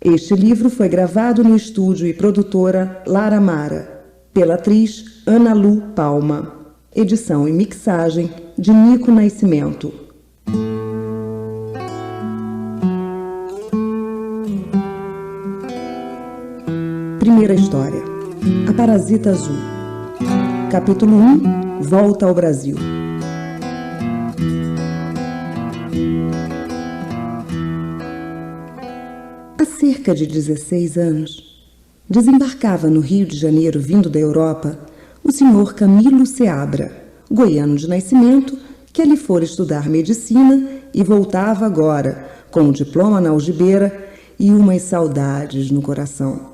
Este livro foi gravado no estúdio e produtora Lara Mara, pela atriz Ana Lu Palma. Edição e mixagem de Nico Nascimento. Primeira história: A Parasita Azul. Capítulo 1: Volta ao Brasil. Há cerca de 16 anos, desembarcava no Rio de Janeiro, vindo da Europa, o senhor Camilo Seabra, goiano de nascimento, que ali fora estudar medicina e voltava agora, com o diploma na algibeira e umas saudades no coração.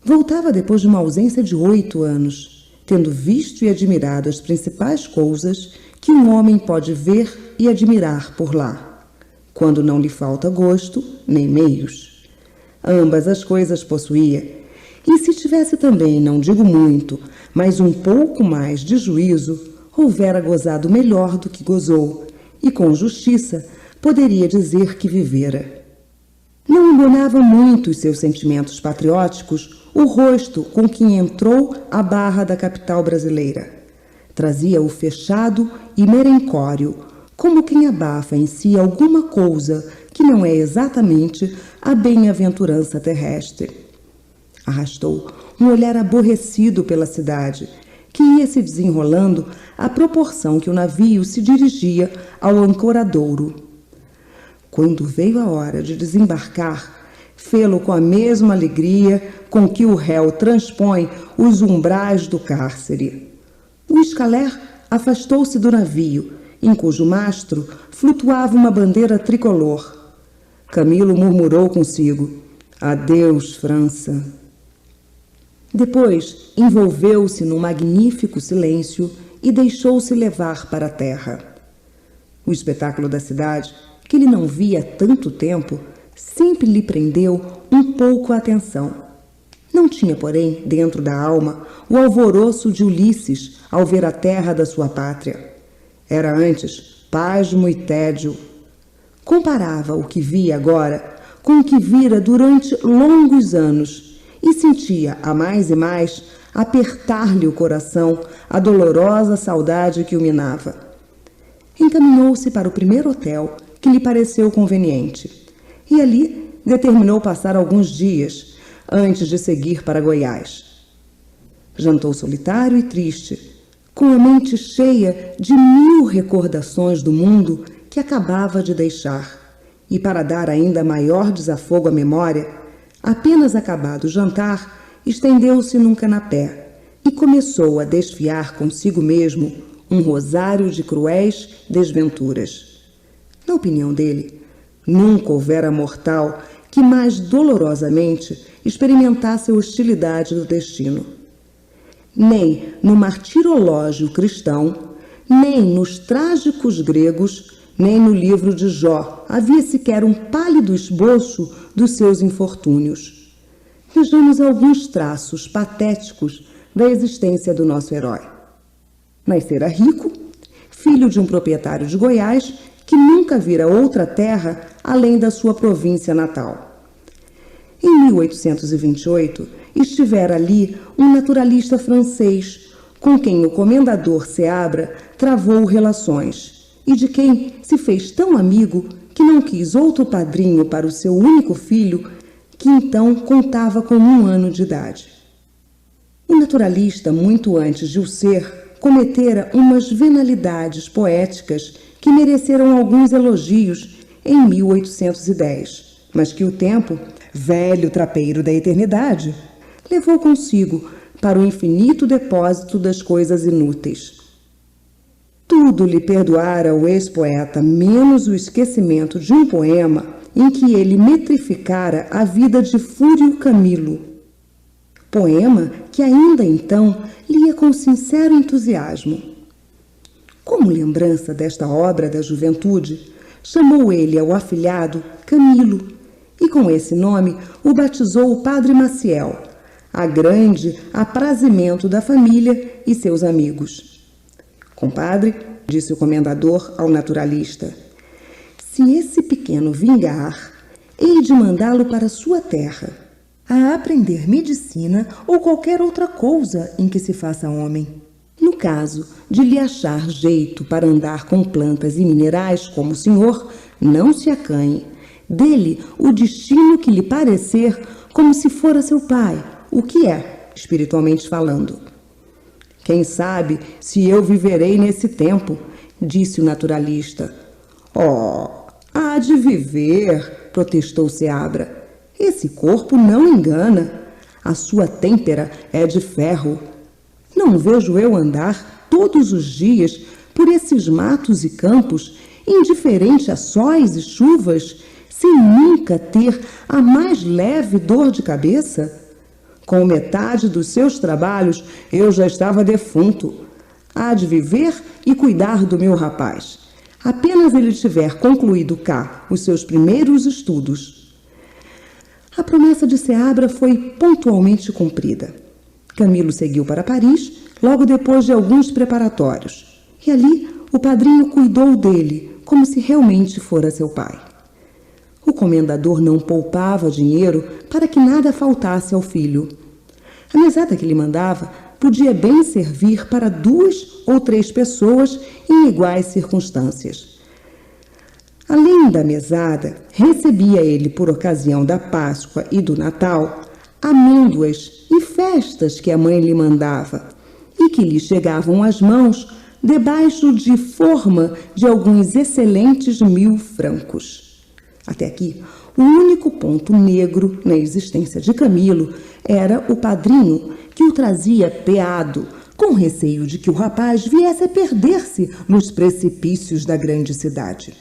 Voltava depois de uma ausência de 8 anos, tendo visto e admirado as principais coisas que um homem pode ver e admirar por lá, quando não lhe falta gosto nem meios. Ambas as coisas possuía, e se tivesse também, não digo muito, mas um pouco mais de juízo, houvera gozado melhor do que gozou, e com justiça poderia dizer que vivera. Não embonava muito os seus sentimentos patrióticos o rosto com que entrou à barra da capital brasileira. Trazia-o fechado e merencório, como quem abafa em si alguma coisa que não é exatamente a bem-aventurança terrestre. Arrastou um olhar aborrecido pela cidade, que ia se desenrolando à proporção que o navio se dirigia ao ancoradouro. Quando veio a hora de desembarcar, fê-lo com a mesma alegria com que o réu transpõe os umbrais do cárcere. O escaler afastou-se do navio, em cujo mastro flutuava uma bandeira tricolor. Camilo murmurou consigo: "Adeus, França." Depois envolveu-se num magnífico silêncio e deixou-se levar para a terra. O espetáculo da cidade, que ele não via há tanto tempo, sempre lhe prendeu um pouco a atenção. Não tinha, porém, dentro da alma o alvoroço de Ulisses ao ver a terra da sua pátria. Era antes pasmo e tédio. Comparava o que via agora com o que vira durante longos anos e sentia, a mais e mais, apertar-lhe o coração a dolorosa saudade que o minava. Encaminhou-se para o primeiro hotel que lhe pareceu conveniente e ali determinou passar alguns dias antes de seguir para Goiás. Jantou solitário e triste, com a mente cheia de 1000 recordações do mundo que acabava de deixar, e para dar ainda maior desafogo à memória, apenas acabado o jantar, estendeu-se num canapé e começou a desfiar consigo mesmo um rosário de cruéis desventuras. Na opinião dele, nunca houvera mortal que mais dolorosamente experimentasse a hostilidade do destino. Nem no martirológio cristão, nem nos trágicos gregos, nem no livro de Jó havia sequer um pálido esboço dos seus infortúnios. Vejamos alguns traços patéticos da existência do nosso herói. Nascera rico, filho de um proprietário de Goiás que nunca vira outra terra além da sua província natal. Em 1828, estivera ali um naturalista francês, com quem o comendador Seabra travou relações, e de quem se fez tão amigo que não quis outro padrinho para o seu único filho, que então contava com 1 ano de idade. O naturalista, muito antes de o ser, cometera umas venalidades poéticas que mereceram alguns elogios em 1810, mas que o tempo, velho trapeiro da eternidade, levou consigo para o infinito depósito das coisas inúteis. Tudo lhe perdoara o ex-poeta, menos o esquecimento de um poema em que ele metrificara a vida de Fúrio Camilo. Poema que ainda então lia com sincero entusiasmo. Como lembrança desta obra da juventude, chamou ele ao afilhado Camilo, e com esse nome o batizou o padre Maciel, a grande aprazimento da família e seus amigos. "Compadre", disse o comendador ao naturalista, "se esse pequeno vingar, hei de mandá-lo para sua terra, a aprender medicina ou qualquer outra coisa em que se faça homem. No caso de lhe achar jeito para andar com plantas e minerais como o senhor, não se acanhe. Dê-lhe o destino que lhe parecer, como se fora seu pai, o que é, espiritualmente falando. Quem sabe se eu viverei nesse tempo, disse o naturalista. Oh, há de viver, protestou Seabra. Esse corpo não engana. A sua têmpera é de ferro. Não vejo eu andar todos os dias por esses matos e campos, indiferente a sóis e chuvas, sem nunca ter a mais leve dor de cabeça? Com metade dos seus trabalhos, eu já estava defunto. Há de viver e cuidar do meu rapaz. Apenas ele tiver concluído cá os seus primeiros estudos. A promessa de Seabra foi pontualmente cumprida. Camilo seguiu para Paris, logo depois de alguns preparatórios. E ali o padrinho cuidou dele, como se realmente fora seu pai. O comendador não poupava dinheiro para que nada faltasse ao filho. A mesada que lhe mandava podia bem servir para 2 ou 3 pessoas em iguais circunstâncias. Além da mesada, recebia ele, por ocasião da Páscoa e do Natal, amêndoas e festas que a mãe lhe mandava e que lhe chegavam às mãos debaixo de forma de alguns excelentes 1000 francos. Até aqui, o único ponto negro na existência de Camilo era o padrinho, que o trazia peado, com receio de que o rapaz viesse a perder-se nos precipícios da grande cidade.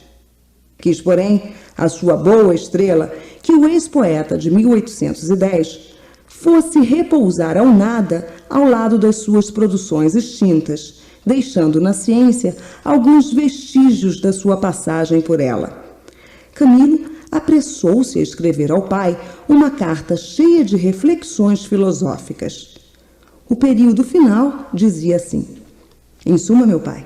Quis, porém, a sua boa estrela que o ex-poeta de 1810 fosse repousar ao nada ao lado das suas produções extintas, deixando na ciência alguns vestígios da sua passagem por ela. Camilo apressou-se a escrever ao pai uma carta cheia de reflexões filosóficas. O período final dizia assim: em suma, meu pai,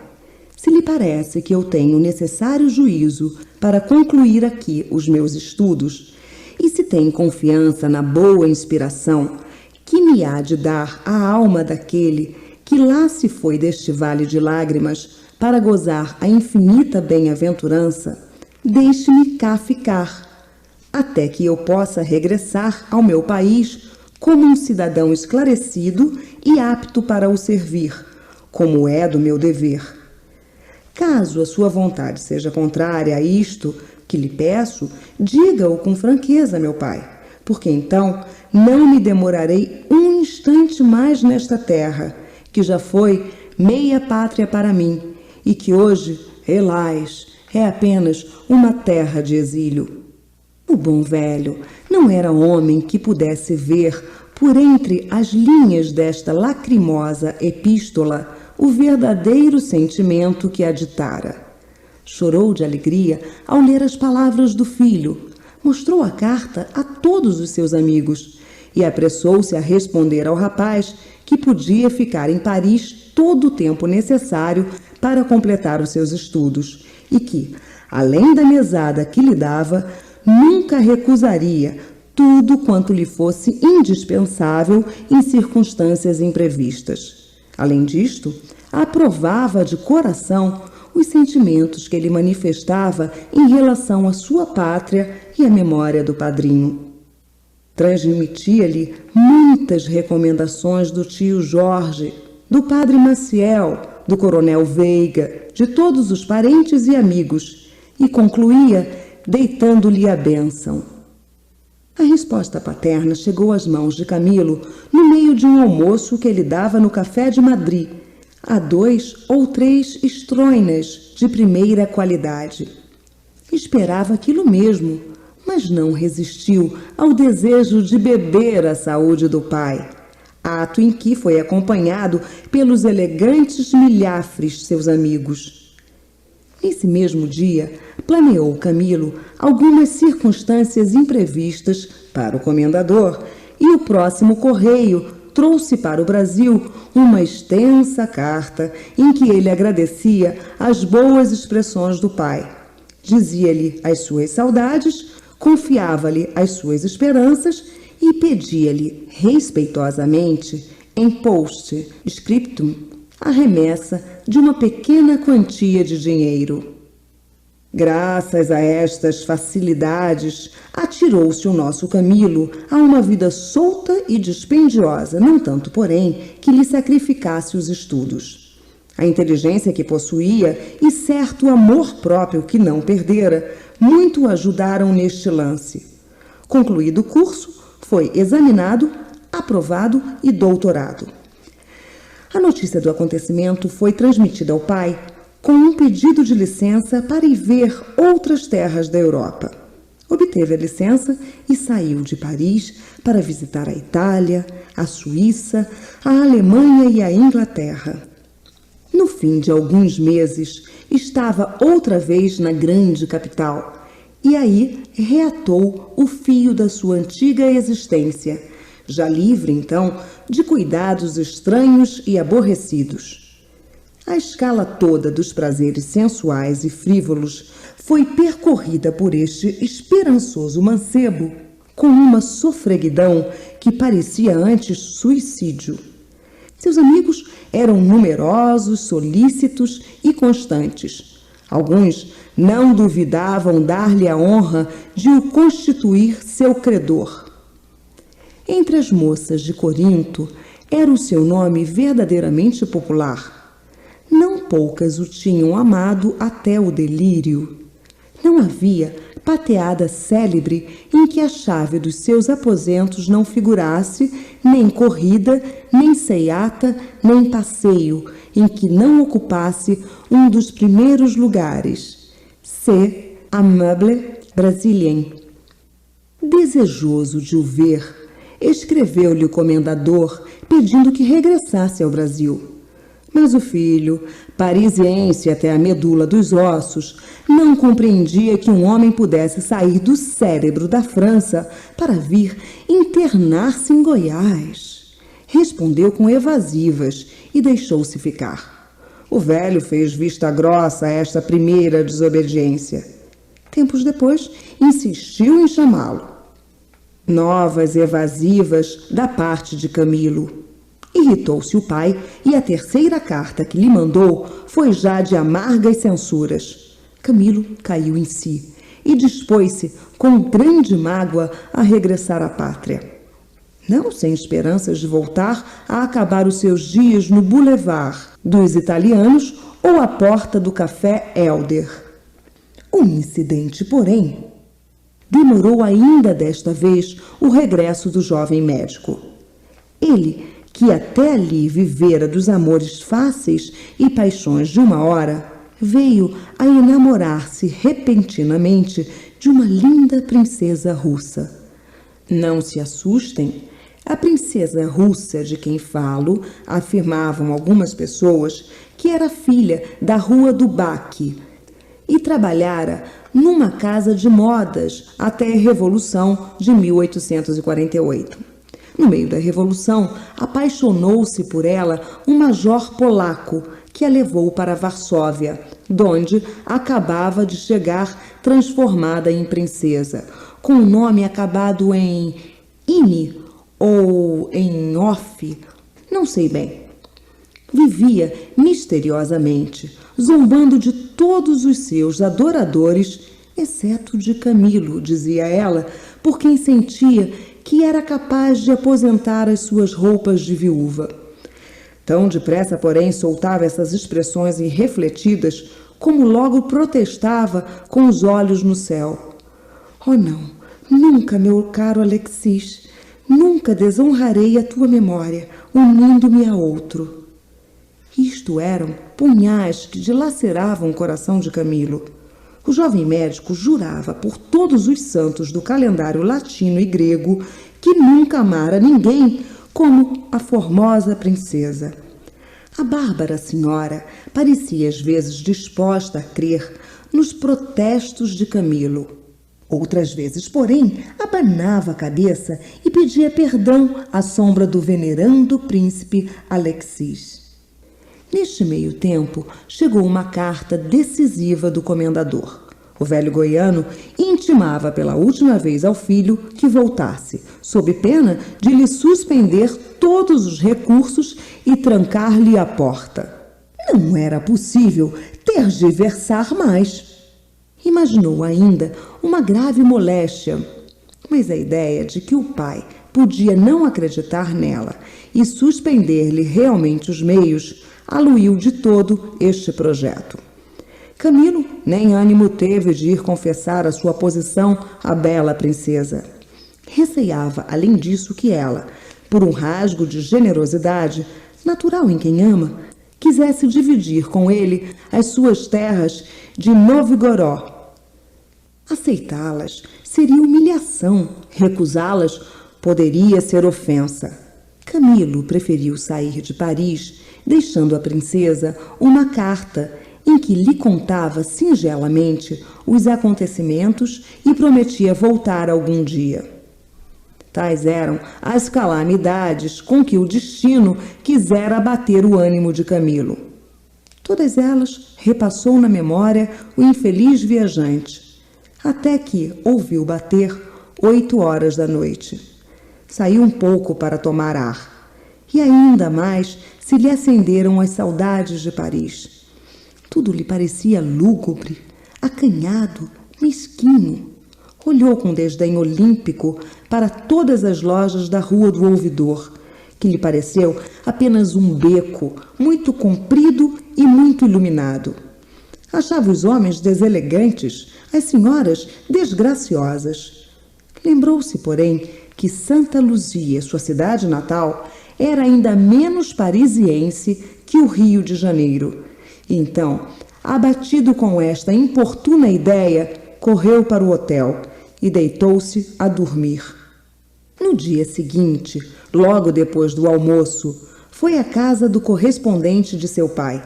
se lhe parece que eu tenho o necessário juízo para concluir aqui os meus estudos, e se tem confiança na boa inspiração que me há de dar a alma daquele que lá se foi deste vale de lágrimas para gozar a infinita bem-aventurança, deixe-me cá ficar, até que eu possa regressar ao meu país como um cidadão esclarecido e apto para o servir, como é do meu dever. Caso a sua vontade seja contrária a isto que lhe peço, diga-o com franqueza, meu pai, porque então não me demorarei um instante mais nesta terra, que já foi meia pátria para mim e que hoje, relais, é apenas uma terra de exílio. O bom velho não era homem que pudesse ver, por entre as linhas desta lacrimosa epístola, o verdadeiro sentimento que a ditara. Chorou de alegria ao ler as palavras do filho, mostrou a carta a todos os seus amigos e apressou-se a responder ao rapaz que podia ficar em Paris todo o tempo necessário para completar os seus estudos e que, além da mesada que lhe dava, nunca recusaria tudo quanto lhe fosse indispensável em circunstâncias imprevistas. Além disto, aprovava de coração os sentimentos que ele manifestava em relação à sua pátria e à memória do padrinho. Transmitia-lhe muitas recomendações do tio Jorge, do padre Maciel, do coronel Veiga, de todos os parentes e amigos, e concluía deitando-lhe a bênção. A resposta paterna chegou às mãos de Camilo no meio de um almoço que ele dava no Café de Madrid, a 2 ou 3 estroinas de primeira qualidade. Esperava aquilo mesmo, mas não resistiu ao desejo de beber a saúde do pai, ato em que foi acompanhado pelos elegantes milhafres seus amigos. Nesse mesmo dia, planeou Camilo algumas circunstâncias imprevistas para o comendador e o próximo correio trouxe para o Brasil uma extensa carta em que ele agradecia as boas expressões do pai. Dizia-lhe as suas saudades, confiava-lhe as suas esperanças e pedia-lhe respeitosamente, em post-scriptum, a remessa de uma pequena quantia de dinheiro. Graças a estas facilidades, atirou-se o nosso Camilo a uma vida solta e dispendiosa, não tanto, porém, que lhe sacrificasse os estudos. A inteligência que possuía e certo amor próprio que não perdera, muito o ajudaram neste lance. Concluído o curso, foi examinado, aprovado e doutorado. A notícia do acontecimento foi transmitida ao pai com um pedido de licença para ir ver outras terras da Europa. Obteve a licença e saiu de Paris para visitar a Itália, a Suíça, a Alemanha e a Inglaterra. No fim de alguns meses, estava outra vez na grande capital e aí reatou o fio da sua antiga existência, já livre, então, de cuidados estranhos e aborrecidos. A escala toda dos prazeres sensuais e frívolos foi percorrida por este esperançoso mancebo com uma sofreguidão que parecia antes suicídio. Seus amigos eram numerosos, solícitos e constantes. Alguns não duvidavam dar-lhe a honra de o constituir seu credor. Entre as moças de Corinto era o seu nome verdadeiramente popular. Não poucas o tinham amado até o delírio. Não havia pateada célebre em que a chave dos seus aposentos não figurasse nem corrida, nem ceiata, nem passeio, em que não ocupasse um dos primeiros lugares. C'est aimable Brésilien. Desejoso de o ver, escreveu-lhe o comendador pedindo que regressasse ao Brasil. Mas o filho, parisiense até a medula dos ossos, não compreendia que um homem pudesse sair do cérebro da França para vir internar-se em Goiás. Respondeu com evasivas e deixou-se ficar. O velho fez vista grossa a esta primeira desobediência. Tempos depois, insistiu em chamá-lo. Novas evasivas da parte de Camilo. Irritou-se o pai e a terceira carta que lhe mandou foi já de amargas censuras. Camilo caiu em si e dispôs-se, com grande mágoa, a regressar à pátria. Não sem esperanças de voltar a acabar os seus dias no Boulevard dos Italianos ou à porta do Café Elder. Um incidente, porém, demorou ainda desta vez o regresso do jovem médico. Ele, que até ali vivera dos amores fáceis e paixões de uma hora, veio a enamorar-se repentinamente de uma linda princesa russa. Não se assustem, a princesa russa de quem falo, afirmavam algumas pessoas, que era filha da Rua do Baque e trabalhara numa casa de modas até a Revolução de 1848. No meio da Revolução, apaixonou-se por ela um major polaco que a levou para Varsóvia, donde acabava de chegar transformada em princesa, com o nome acabado em "-ine" ou em "off", não sei bem. Vivia misteriosamente, zombando de todos os seus adoradores, exceto de Camilo, dizia ela, por quem sentia que era capaz de aposentar as suas roupas de viúva. Tão depressa, porém, soltava essas expressões irrefletidas, como logo protestava com os olhos no céu. Oh, não, nunca, meu caro Alexis, nunca desonrarei a tua memória, unindo-me a outro. Isto eram punhais que dilaceravam o coração de Camilo. O jovem médico jurava por todos os santos do calendário latino e grego que nunca amara ninguém como a formosa princesa. A bárbara senhora parecia às vezes disposta a crer nos protestos de Camilo. Outras vezes, porém, abanava a cabeça e pedia perdão à sombra do venerando príncipe Alexis. Neste meio tempo, chegou uma carta decisiva do comendador. O velho goiano intimava pela última vez ao filho que voltasse, sob pena de lhe suspender todos os recursos e trancar-lhe a porta. Não era possível tergiversar mais. Imaginou ainda uma grave moléstia, mas a ideia de que o pai podia não acreditar nela e suspender-lhe realmente os meios aluiu de todo este projeto. Camilo nem ânimo teve de ir confessar a sua posição à bela princesa. Receava, além disso, que ela, por um rasgo de generosidade, natural em quem ama, quisesse dividir com ele as suas terras de Novigoró. Aceitá-las seria humilhação, recusá-las poderia ser ofensa. Camilo preferiu sair de Paris, deixando à princesa uma carta em que lhe contava singelamente os acontecimentos e prometia voltar algum dia. Tais eram as calamidades com que o destino quisera abater o ânimo de Camilo. Todas elas repassou na memória o infeliz viajante, até que ouviu bater 8 horas da noite. Saiu um pouco para tomar ar, e ainda mais se lhe acenderam as saudades de Paris. Tudo lhe parecia lúgubre, acanhado, mesquinho. Olhou com desdém olímpico para todas as lojas da Rua do Ouvidor, que lhe pareceu apenas um beco muito comprido e muito iluminado. Achava os homens deselegantes, as senhoras desgraciosas. Lembrou-se, porém, que Santa Luzia, sua cidade natal, era ainda menos parisiense que o Rio de Janeiro. Então, abatido com esta importuna ideia, correu para o hotel e deitou-se a dormir. No dia seguinte, logo depois do almoço, foi à casa do correspondente de seu pai.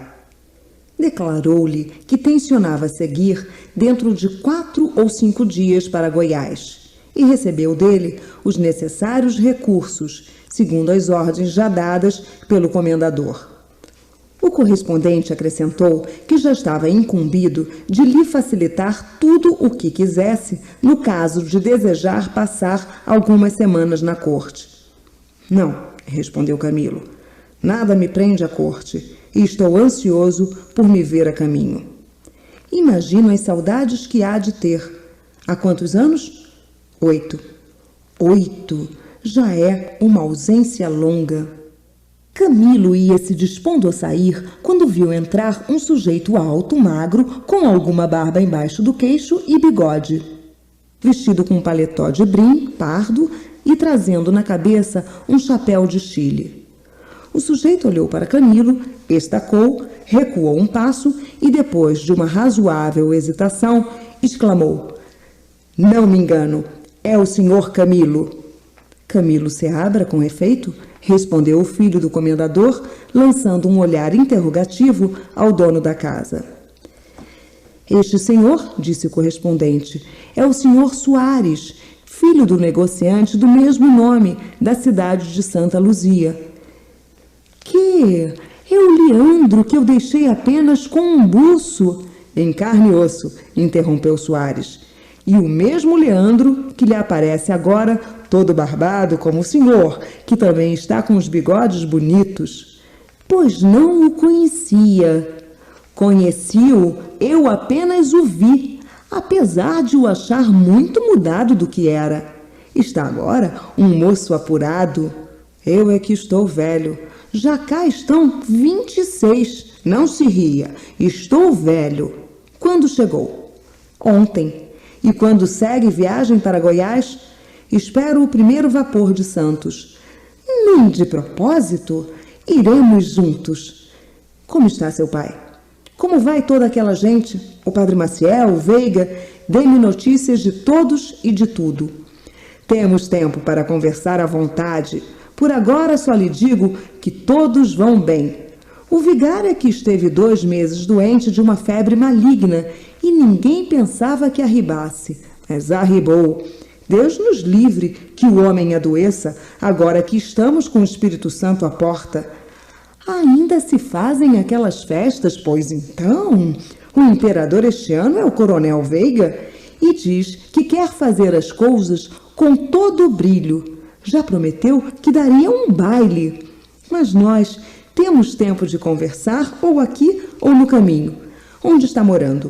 Declarou-lhe que tencionava seguir dentro de 4 ou 5 dias para Goiás e recebeu dele os necessários recursos, segundo as ordens já dadas pelo comendador. O correspondente acrescentou que já estava incumbido de lhe facilitar tudo o que quisesse no caso de desejar passar algumas semanas na corte. Não, respondeu Camilo, nada me prende à corte e estou ansioso por me ver a caminho. Imagino as saudades que há de ter. Há quantos anos? 8. 8. Já é uma ausência longa. Camilo ia se dispondo a sair quando viu entrar um sujeito alto, magro, com alguma barba embaixo do queixo e bigode. Vestido com um paletó de brim, pardo, e trazendo na cabeça um chapéu de Chile. O sujeito olhou para Camilo, estacou, recuou um passo e, depois de uma razoável hesitação, exclamou: "Não me engano, é o senhor Camilo." "Camilo Seabra, com efeito?" respondeu o filho do comendador, lançando um olhar interrogativo ao dono da casa. "Este senhor", disse o correspondente, "é o senhor Soares, filho do negociante do mesmo nome, da cidade de Santa Luzia." "Que? É o Leandro que eu deixei apenas com um buço." "Em carne e osso", interrompeu Soares. "E o mesmo Leandro que lhe aparece agora, todo barbado como o senhor, que também está com os bigodes bonitos." "Pois não o conhecia." "Conheci-o, eu apenas o vi, apesar de o achar muito mudado do que era. Está agora um moço apurado. Eu é que estou velho. Já cá estão 26. Não se ria, estou velho." "Quando chegou?" "Ontem." "E quando segue viagem para Goiás?" "Espero o primeiro vapor de Santos." "Nem de propósito? Iremos juntos." "Como está seu pai? Como vai toda aquela gente? O padre Maciel, o Veiga? Dê-me notícias de todos e de tudo." "Temos tempo para conversar à vontade. Por agora só lhe digo que todos vão bem. O vigário é que esteve 2 meses doente de uma febre maligna e ninguém pensava que arribasse, mas arribou. Deus nos livre que o homem adoeça, agora que estamos com o Espírito Santo à porta." "Ainda se fazem aquelas festas, pois então?" O imperador este ano é o coronel Veiga e diz que quer fazer as coisas com todo o brilho. Já prometeu que daria um baile. Mas nós temos tempo de conversar ou aqui ou no caminho. Onde está morando?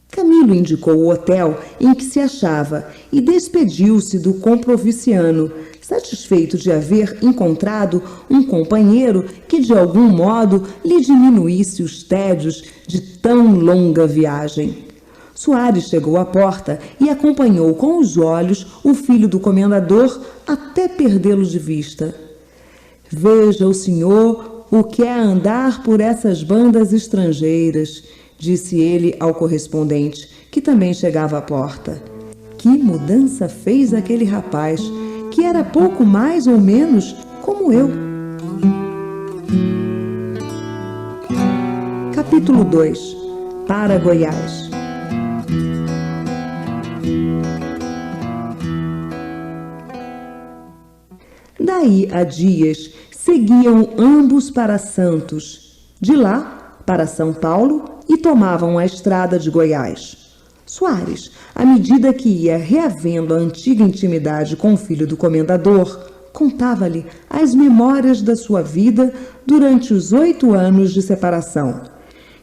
Camilo indicou o hotel em que se achava e despediu-se do comprovinciano, satisfeito de haver encontrado um companheiro que de algum modo lhe diminuísse os tédios de tão longa viagem. Soares chegou à porta e acompanhou com os olhos o filho do comendador até perdê-lo de vista. Veja o senhor o que é andar por essas bandas estrangeiras, disse ele ao correspondente, que também chegava à porta. Que mudança fez aquele rapaz, que era pouco mais ou menos como eu. Capítulo 2. Para Goiás. Daí a dias seguiam ambos para Santos, de lá para São Paulo e tomavam a estrada de Goiás. Soares, à medida que ia reavendo a antiga intimidade com o filho do comendador, contava-lhe as memórias da sua vida durante os 8 anos de separação.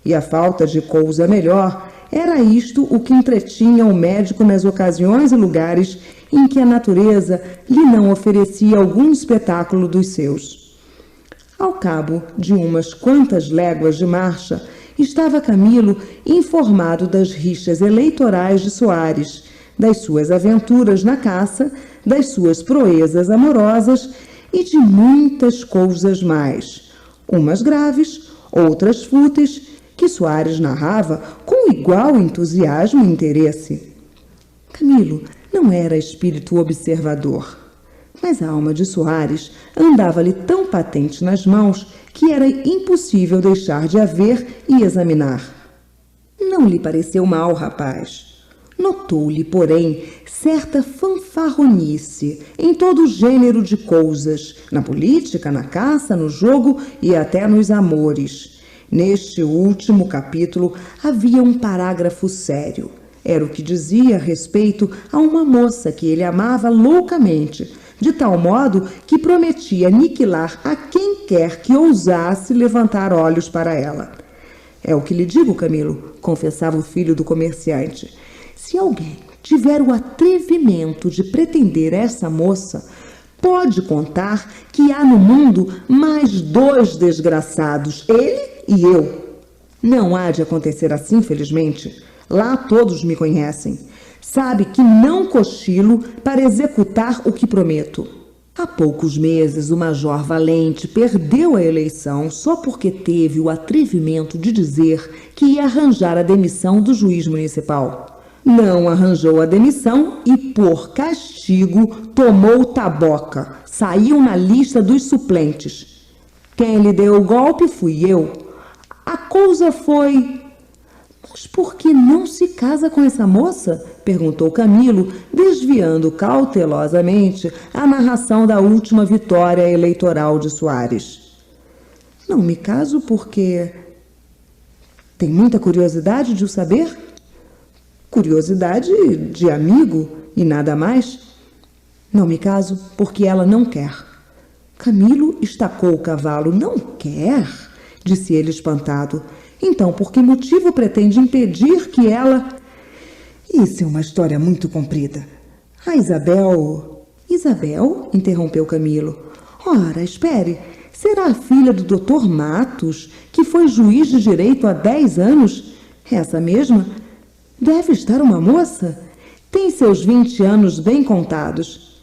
E a falta de coisa melhor era isto o que entretinha o médico nas ocasiões e lugares em que a natureza lhe não oferecia algum espetáculo dos seus. Ao cabo de umas quantas léguas de marcha, estava Camilo informado das rixas eleitorais de Soares, das suas aventuras na caça, das suas proezas amorosas e de muitas coisas mais, umas graves, outras fúteis, que Soares narrava com igual entusiasmo e interesse. Camilo não era espírito observador, mas a alma de Soares andava-lhe tão patente nas mãos que era impossível deixar de a ver e examinar. Não lhe pareceu mal, rapaz. Notou-lhe, porém, certa fanfarronice em todo o gênero de coisas, na política, na caça, no jogo e até nos amores. Neste último capítulo havia um parágrafo sério. Era o que dizia a respeito a uma moça que ele amava loucamente, de tal modo que prometia aniquilar a quem quer que ousasse levantar olhos para ela. É o que lhe digo, Camilo, confessava o filho do comerciante. Se alguém tiver o atrevimento de pretender essa moça, pode contar que há no mundo mais 2 desgraçados, ele e eu. Não há de acontecer assim, felizmente. Lá todos me conhecem. Sabe que não cochilo para executar o que prometo. Há poucos meses, o Major Valente perdeu a eleição só porque teve o atrevimento de dizer que ia arranjar a demissão do juiz municipal. Não arranjou a demissão e, por castigo, tomou taboca. Saiu na lista dos suplentes. Quem lhe deu o golpe fui eu. A coisa foi... Mas por que não se casa com essa moça? Perguntou Camilo, desviando cautelosamente a narração da última vitória eleitoral de Soares. Não me caso porque... Tem muita curiosidade de o saber? Curiosidade de amigo e nada mais? Não me caso porque ela não quer. Camilo estacou o cavalo. Não quer? Disse ele espantado. Então, por que motivo pretende impedir que ela... Isso é uma história muito comprida. A Isabel... Isabel? Interrompeu Camilo. Ora, espere. Será a filha do Dr. Matos, que foi juiz de direito há 10 anos? Essa mesma? Deve estar uma moça. Tem seus 20 anos bem contados.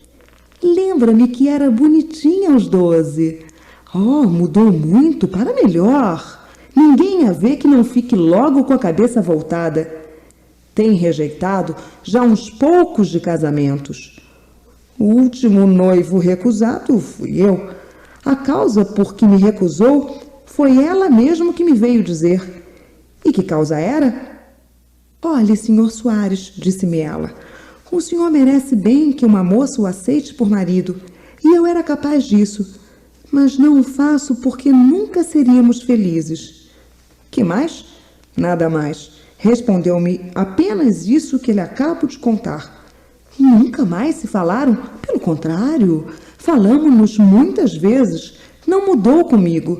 Lembra-me que era bonitinha aos 12. Oh, mudou muito para melhor. Ninguém a vê que não fique logo com a cabeça voltada. Tem rejeitado já uns poucos de casamentos. O último noivo recusado fui eu. A causa por que me recusou foi ela mesma que me veio dizer. E que causa era? Olhe, senhor Soares, disse-me ela, o senhor merece bem que uma moça o aceite por marido. E eu era capaz disso. Mas não o faço porque nunca seríamos felizes. Que mais? Nada mais. Respondeu-me apenas isso que lhe acabo de contar. Nunca mais se falaram? Pelo contrário, falamos-nos muitas vezes. Não mudou comigo.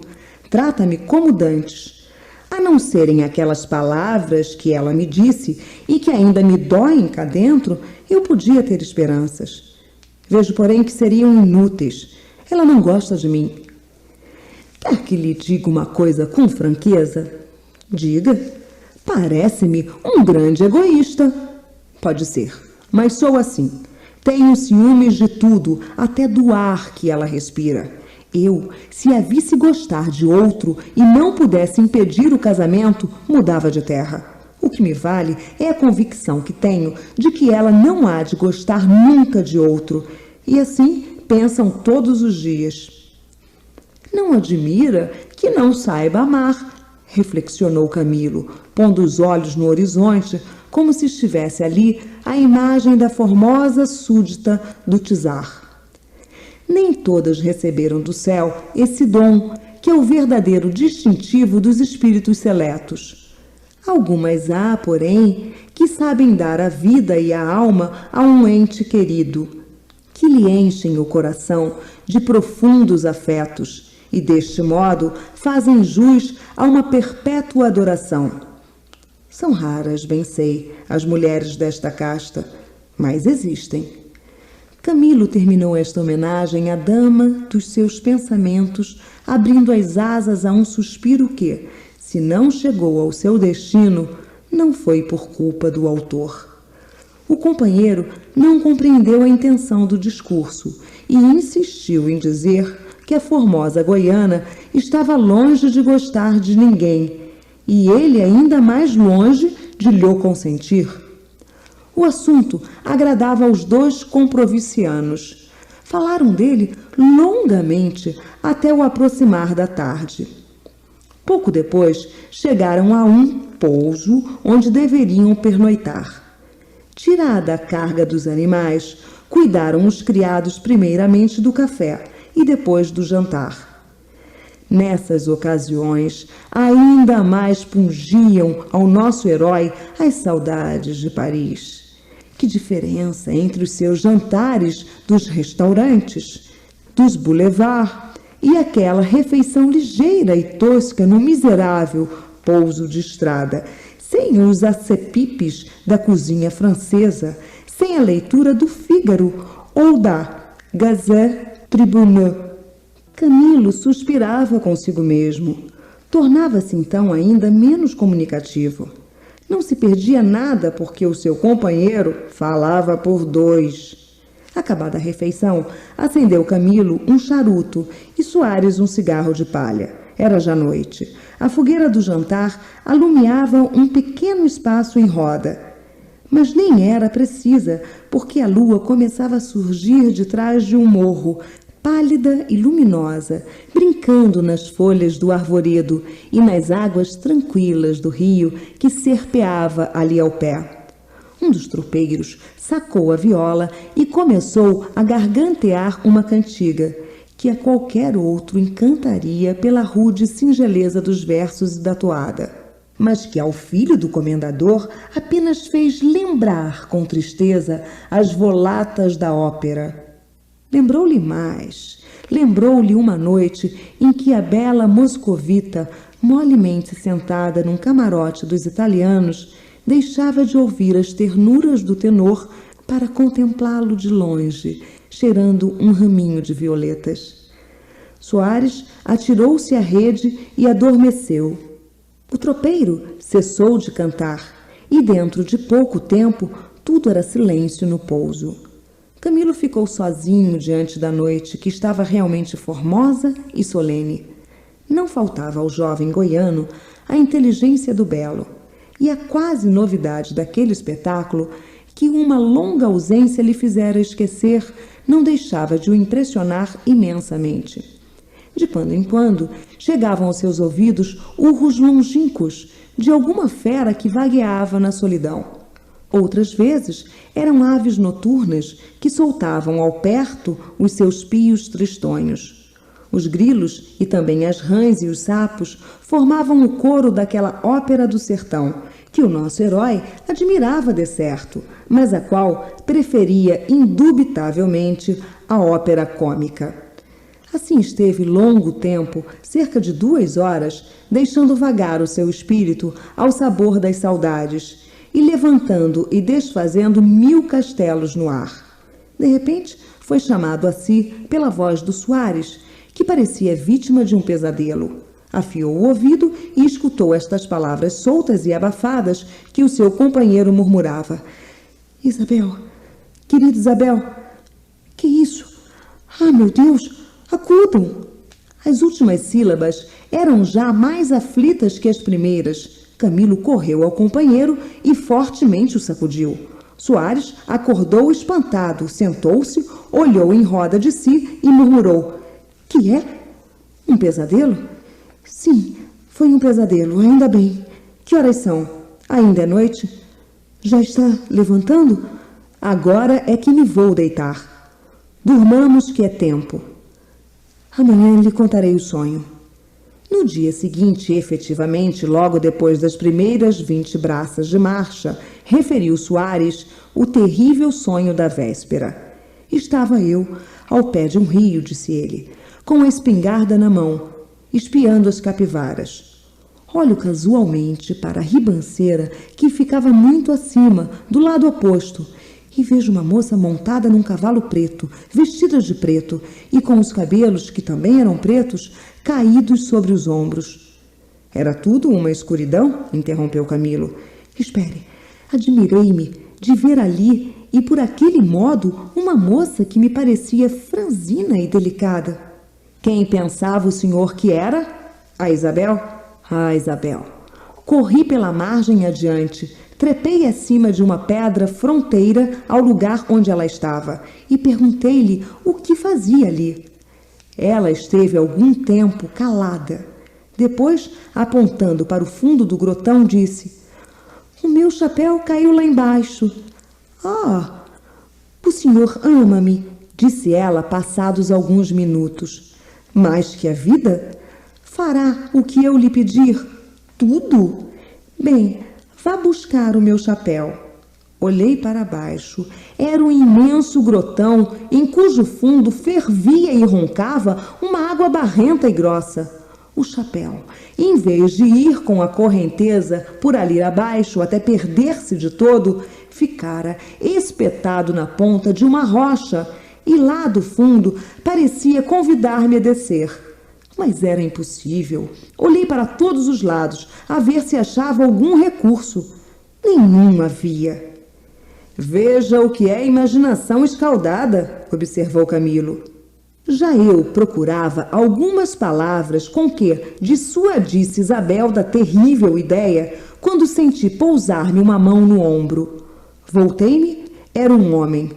Trata-me como dantes. A não serem aquelas palavras que ela me disse e que ainda me doem cá dentro, eu podia ter esperanças. Vejo, porém, que seriam inúteis. Ela não gosta de mim. Quer que lhe diga uma coisa com franqueza? Diga. Parece-me um grande egoísta. Pode ser, mas sou assim. Tenho ciúmes de tudo, até do ar que ela respira. Eu, se a visse gostar de outro e não pudesse impedir o casamento, mudava de terra. O que me vale é a convicção que tenho de que ela não há de gostar nunca de outro. E assim pensam todos os dias. Não admira que não saiba amar, reflexionou Camilo, pondo os olhos no horizonte, como se estivesse ali a imagem da formosa súdita do czar. Nem todas receberam do céu esse dom, que é o verdadeiro distintivo dos espíritos seletos. Algumas há, porém, que sabem dar a vida e a alma a um ente querido, que lhe enchem o coração de profundos afetos e, deste modo, fazem jus a uma perpétua adoração. São raras, bem sei, as mulheres desta casta, mas existem. Camilo terminou esta homenagem à dama dos seus pensamentos, abrindo as asas a um suspiro que, se não chegou ao seu destino, não foi por culpa do autor. O companheiro não compreendeu a intenção do discurso e insistiu em dizer que a formosa goiana estava longe de gostar de ninguém e ele ainda mais longe de lhe consentir. O assunto agradava aos dois comprovincianos. Falaram dele longamente até o aproximar da tarde. Pouco depois, chegaram a um pouso onde deveriam pernoitar. Tirada a carga dos animais, cuidaram os criados primeiramente do café e depois do jantar. Nessas ocasiões, ainda mais pungiam ao nosso herói as saudades de Paris. Que diferença entre os seus jantares dos restaurantes, dos boulevards e aquela refeição ligeira e tosca no miserável pouso de estrada, sem os acepipes da cozinha francesa, sem a leitura do Fígaro ou da Gazette Tribune. Camilo suspirava consigo mesmo. Tornava-se então ainda menos comunicativo. Não se perdia nada porque o seu companheiro falava por dois. Acabada a refeição, acendeu Camilo um charuto e Soares um cigarro de palha. Era já noite. A fogueira do jantar alumiava um pequeno espaço em roda. Mas nem era precisa, porque a lua começava a surgir de trás de um morro, pálida e luminosa, brincando nas folhas do arvoredo e nas águas tranquilas do rio que serpeava ali ao pé. Um dos tropeiros sacou a viola e começou a gargantear uma cantiga, que a qualquer outro encantaria pela rude singeleza dos versos e da toada, mas que ao filho do comendador apenas fez lembrar com tristeza as volatas da ópera. Lembrou-lhe mais. Lembrou-lhe uma noite em que a bela moscovita, molemente sentada num camarote dos italianos, deixava de ouvir as ternuras do tenor para contemplá-lo de longe, cheirando um raminho de violetas. Soares atirou-se à rede e adormeceu. O tropeiro cessou de cantar e, dentro de pouco tempo, tudo era silêncio no pouso. Camilo ficou sozinho diante da noite, que estava realmente formosa e solene. Não faltava ao jovem goiano a inteligência do belo e a quase novidade daquele espetáculo que uma longa ausência lhe fizera esquecer não deixava de o impressionar imensamente. De quando em quando chegavam aos seus ouvidos urros longínquos de alguma fera que vagueava na solidão. Outras vezes eram aves noturnas que soltavam ao perto os seus pios tristonhos. Os grilos e também as rãs e os sapos formavam o coro daquela ópera do sertão, que o nosso herói admirava de certo, mas a qual preferia indubitavelmente a ópera cômica. Assim esteve longo tempo, cerca de 2 horas, deixando vagar o seu espírito ao sabor das saudades e levantando e desfazendo 1000 castelos no ar. De repente, foi chamado a si pela voz do Soares, que parecia vítima de um pesadelo. Afiou o ouvido e escutou estas palavras soltas e abafadas que o seu companheiro murmurava. Isabel, querida Isabel, que isso? Ah, meu Deus, acudam! As últimas sílabas eram já mais aflitas que as primeiras. Camilo correu ao companheiro e fortemente o sacudiu. Soares acordou espantado, sentou-se, olhou em roda de si e murmurou. Que é? Um pesadelo? Sim, foi um pesadelo, ainda bem. Que horas são? Ainda é noite? Já está levantando? Agora é que me vou deitar. Durmamos que é tempo. Amanhã lhe contarei o sonho. No dia seguinte, efetivamente, logo depois das primeiras 20 braças de marcha, referiu Soares o terrível sonho da véspera. Estava eu ao pé de um rio, disse ele, com a espingarda na mão, espiando as capivaras. Olho casualmente para a ribanceira que ficava muito acima, do lado oposto, e vejo uma moça montada num cavalo preto, vestida de preto, e com os cabelos, que também eram pretos, caídos sobre os ombros. Era tudo uma escuridão? Interrompeu Camilo. Espere, admirei-me de ver ali e por aquele modo uma moça que me parecia franzina e delicada. Quem pensava o senhor que era? A Isabel? Ah, Isabel. Corri pela margem adiante, trepei acima de uma pedra fronteira ao lugar onde ela estava e perguntei-lhe o que fazia ali. Ela esteve algum tempo calada. Depois, apontando para o fundo do grotão, disse: O meu chapéu caiu lá embaixo. Ah, o senhor ama-me, disse ela passados alguns minutos. Mais que a vida? Fará o que eu lhe pedir? Tudo? Bem, vá buscar o meu chapéu. Olhei para baixo. Era um imenso grotão em cujo fundo fervia e roncava uma água barrenta e grossa. O chapéu, em vez de ir com a correnteza por ali abaixo até perder-se de todo, ficara espetado na ponta de uma rocha e lá do fundo parecia convidar-me a descer. Mas era impossível. Olhei para todos os lados, a ver se achava algum recurso. Nenhum havia. Veja o que é imaginação escaldada, observou Camilo. Já eu procurava algumas palavras com que dissuadisse Isabel da terrível ideia, quando senti pousar-me uma mão no ombro. Voltei-me, era um homem.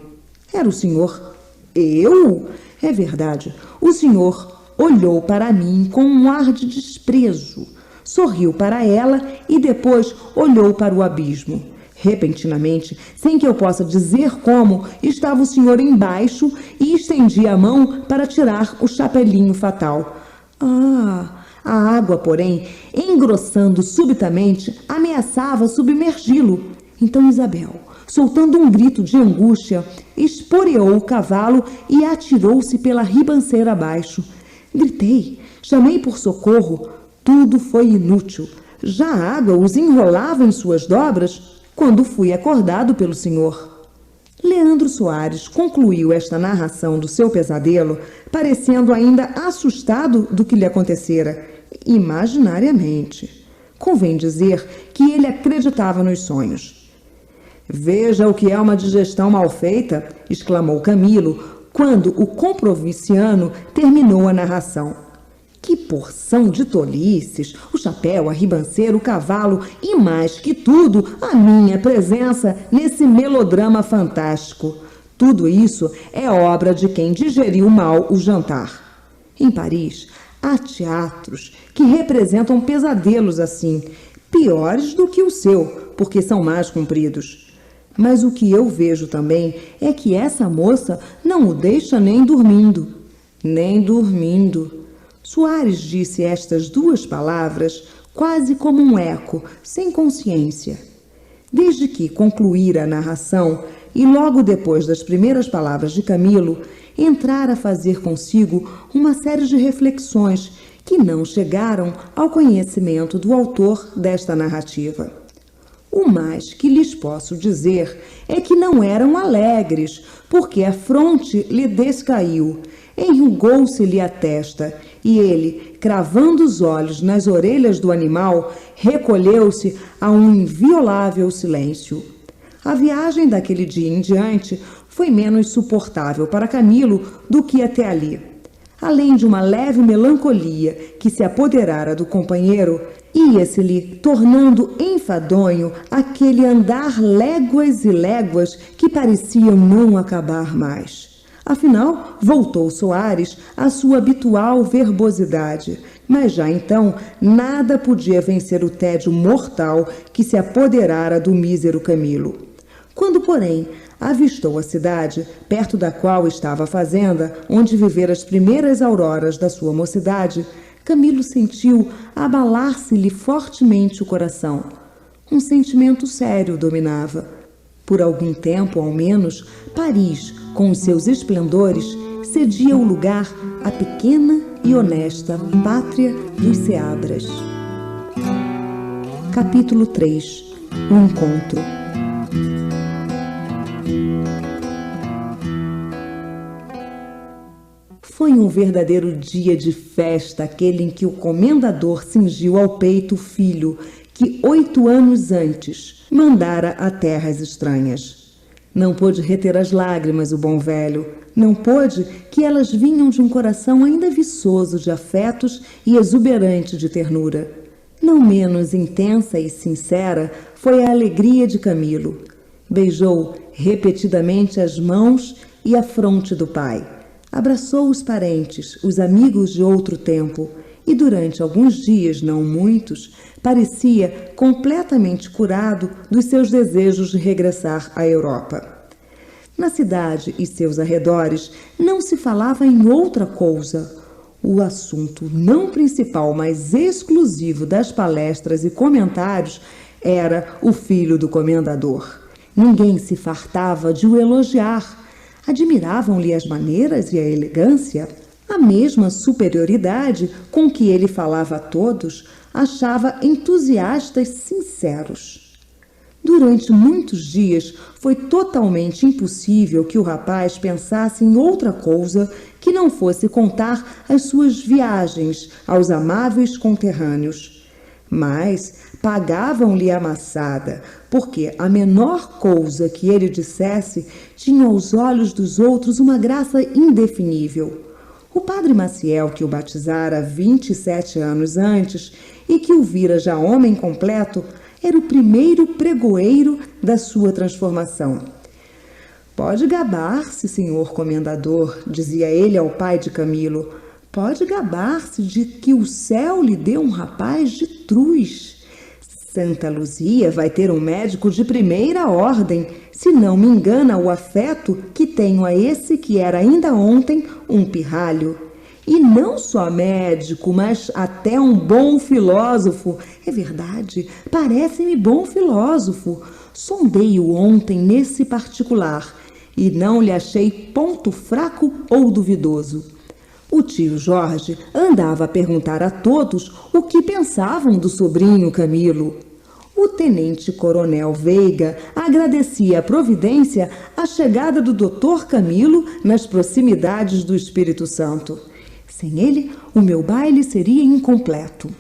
Era o senhor. Eu? É verdade. O senhor olhou para mim com um ar de desprezo, sorriu para ela e depois olhou para o abismo. Repentinamente, sem que eu possa dizer como, estava o senhor embaixo e estendia a mão para tirar o chapelinho fatal. Ah, a água, porém, engrossando subitamente, ameaçava submergi-lo. Então Isabel, soltando um grito de angústia, esporeou o cavalo e atirou-se pela ribanceira abaixo. Gritei, chamei por socorro. Tudo foi inútil. Já a água os enrolava em suas dobras quando fui acordado pelo senhor. Leandro Soares concluiu esta narração do seu pesadelo, parecendo ainda assustado do que lhe acontecera, imaginariamente. Convém dizer que ele acreditava nos sonhos. Veja o que é uma digestão mal feita, exclamou Camilo, quando o comprovinciano terminou a narração. Que porção de tolices! O chapéu, a ribanceira, o cavalo e, mais que tudo, a minha presença nesse melodrama fantástico. Tudo isso é obra de quem digeriu mal o jantar. Em Paris, há teatros que representam pesadelos assim, piores do que o seu, porque são mais compridos. Mas o que eu vejo também é que essa moça não o deixa nem dormindo. Nem dormindo. Soares disse estas duas palavras quase como um eco, sem consciência. Desde que concluíra a narração e logo depois das primeiras palavras de Camilo, entrara a fazer consigo uma série de reflexões que não chegaram ao conhecimento do autor desta narrativa. O mais que lhes posso dizer é que não eram alegres, porque a fronte lhe descaiu, enrugou-se-lhe a testa, e ele, cravando os olhos nas orelhas do animal, recolheu-se a um inviolável silêncio. A viagem daquele dia em diante foi menos suportável para Camilo do que até ali. Além de uma leve melancolia que se apoderara do companheiro, ia-se-lhe tornando enfadonho aquele andar léguas e léguas que pareciam não acabar mais. Afinal, voltou Soares à sua habitual verbosidade, mas já então nada podia vencer o tédio mortal que se apoderara do mísero Camilo. Quando, porém, avistou a cidade, perto da qual estava a fazenda, onde vivera as primeiras auroras da sua mocidade, Camilo sentiu abalar-se-lhe fortemente o coração. Um sentimento sério o dominava. Por algum tempo, ao menos, Paris, com os seus esplendores, cedia o lugar à pequena e honesta pátria dos Seabras. Capítulo 3. O encontro. Foi um verdadeiro dia de festa aquele em que o comendador cingiu ao peito o filho que 8 anos antes mandara a terras estranhas. Não pôde reter as lágrimas o bom velho, não pôde, que elas vinham de um coração ainda viçoso de afetos e exuberante de ternura. Não menos intensa e sincera foi a alegria de Camilo. Beijou repetidamente as mãos e a fronte do pai. Abraçou os parentes, os amigos de outro tempo, e durante alguns dias, não muitos, parecia completamente curado dos seus desejos de regressar à Europa. Na cidade e seus arredores não se falava em outra coisa. O assunto não principal, mas exclusivo das palestras e comentários era o filho do comendador. Ninguém se fartava de o elogiar. Admiravam-lhe as maneiras e a elegância. A mesma superioridade com que ele falava a todos, achava entusiastas sinceros. Durante muitos dias foi totalmente impossível que o rapaz pensasse em outra coisa que não fosse contar as suas viagens aos amáveis conterrâneos. Mas pagavam-lhe a maçada, porque a menor coisa que ele dissesse tinha aos olhos dos outros uma graça indefinível. O padre Maciel, que o batizara 27 anos antes e que o vira já homem completo, era o primeiro pregoeiro da sua transformação. Pode gabar-se, senhor comendador, dizia ele ao pai de Camilo, pode gabar-se de que o céu lhe deu um rapaz de truz. Santa Luzia vai ter um médico de primeira ordem, se não me engana o afeto que tenho a esse que era ainda ontem um pirralho. E não só médico, mas até um bom filósofo. É verdade, parece-me bom filósofo. Sondei-o ontem nesse particular e não lhe achei ponto fraco ou duvidoso. O tio Jorge andava a perguntar a todos o que pensavam do sobrinho Camilo. O tenente-coronel Veiga agradecia à providência a chegada do doutor Camilo nas proximidades do Espírito Santo. Sem ele, o meu baile seria incompleto.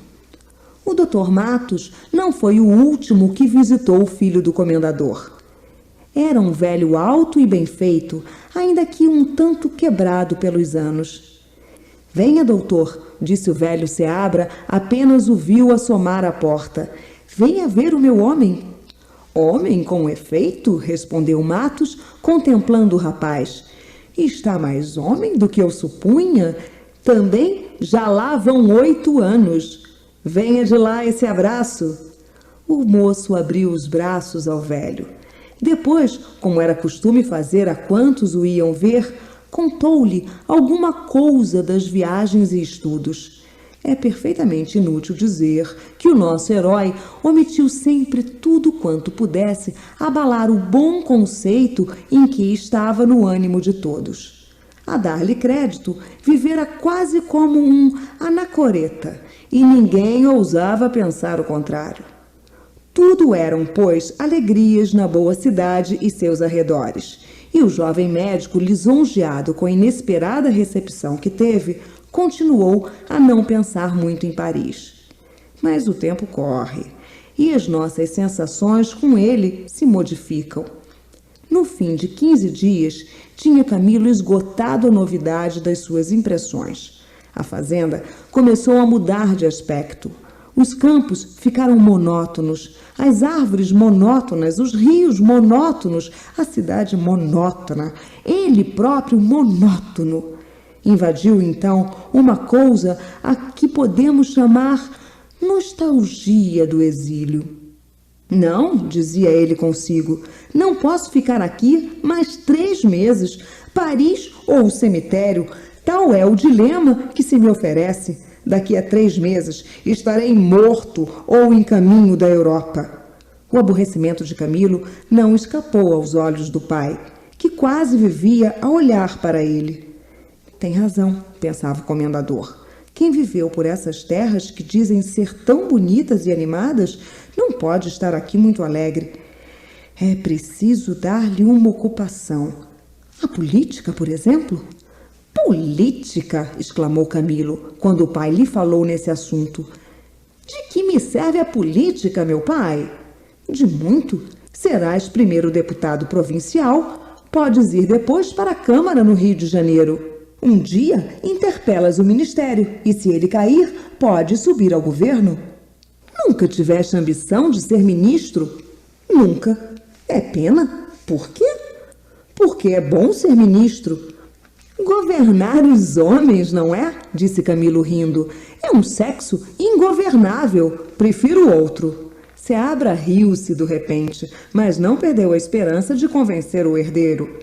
O doutor Matos não foi o último que visitou o filho do comendador. Era um velho alto e bem feito, ainda que um tanto quebrado pelos anos. Venha, doutor, disse o velho Seabra, apenas o viu assomar à porta. Venha ver o meu homem. Homem, com efeito, respondeu Matos, contemplando o rapaz. Está mais homem do que eu supunha. Também já lá vão 8 anos. Venha de lá esse abraço. O moço abriu os braços ao velho. Depois, como era costume fazer a quantos o iam ver, contou-lhe alguma coisa das viagens e estudos. É perfeitamente inútil dizer que o nosso herói omitiu sempre tudo quanto pudesse abalar o bom conceito em que estava no ânimo de todos. A dar-lhe crédito, vivera quase como um anacoreta, e ninguém ousava pensar o contrário. Tudo eram, pois, alegrias na boa cidade e seus arredores, e o jovem médico, lisonjeado com a inesperada recepção que teve, continuou a não pensar muito em Paris. Mas o tempo corre, e as nossas sensações com ele se modificam. No fim de 15 dias, tinha Camilo esgotado a novidade das suas impressões. A fazenda começou a mudar de aspecto. Os campos ficaram monótonos, as árvores monótonas, os rios monótonos, a cidade monótona, ele próprio monótono. Invadiu, então, uma coisa a que podemos chamar nostalgia do exílio. Não, dizia ele consigo, não posso ficar aqui mais 3 meses. Paris ou o cemitério, tal é o dilema que se me oferece. Daqui a 3 meses estarei morto ou em caminho da Europa. O aborrecimento de Camilo não escapou aos olhos do pai, que quase vivia a olhar para ele. Tem razão, pensava o comendador. Quem viveu por essas terras que dizem ser tão bonitas e animadas não pode estar aqui muito alegre. É preciso dar-lhe uma ocupação. A política, por exemplo? Política! Exclamou Camilo, quando o pai lhe falou nesse assunto. De que me serve a política, meu pai? De muito. Serás primeiro deputado provincial, podes ir depois para a Câmara no Rio de Janeiro. Um dia interpelas o ministério e, se ele cair, pode subir ao governo. Nunca tiveste ambição de ser ministro? Nunca. É pena. Por quê? Porque é bom ser ministro. Governar os homens, não é? Disse Camilo rindo. É um sexo ingovernável. Prefiro outro. Seabra riu-se do repente, mas não perdeu a esperança de convencer o herdeiro.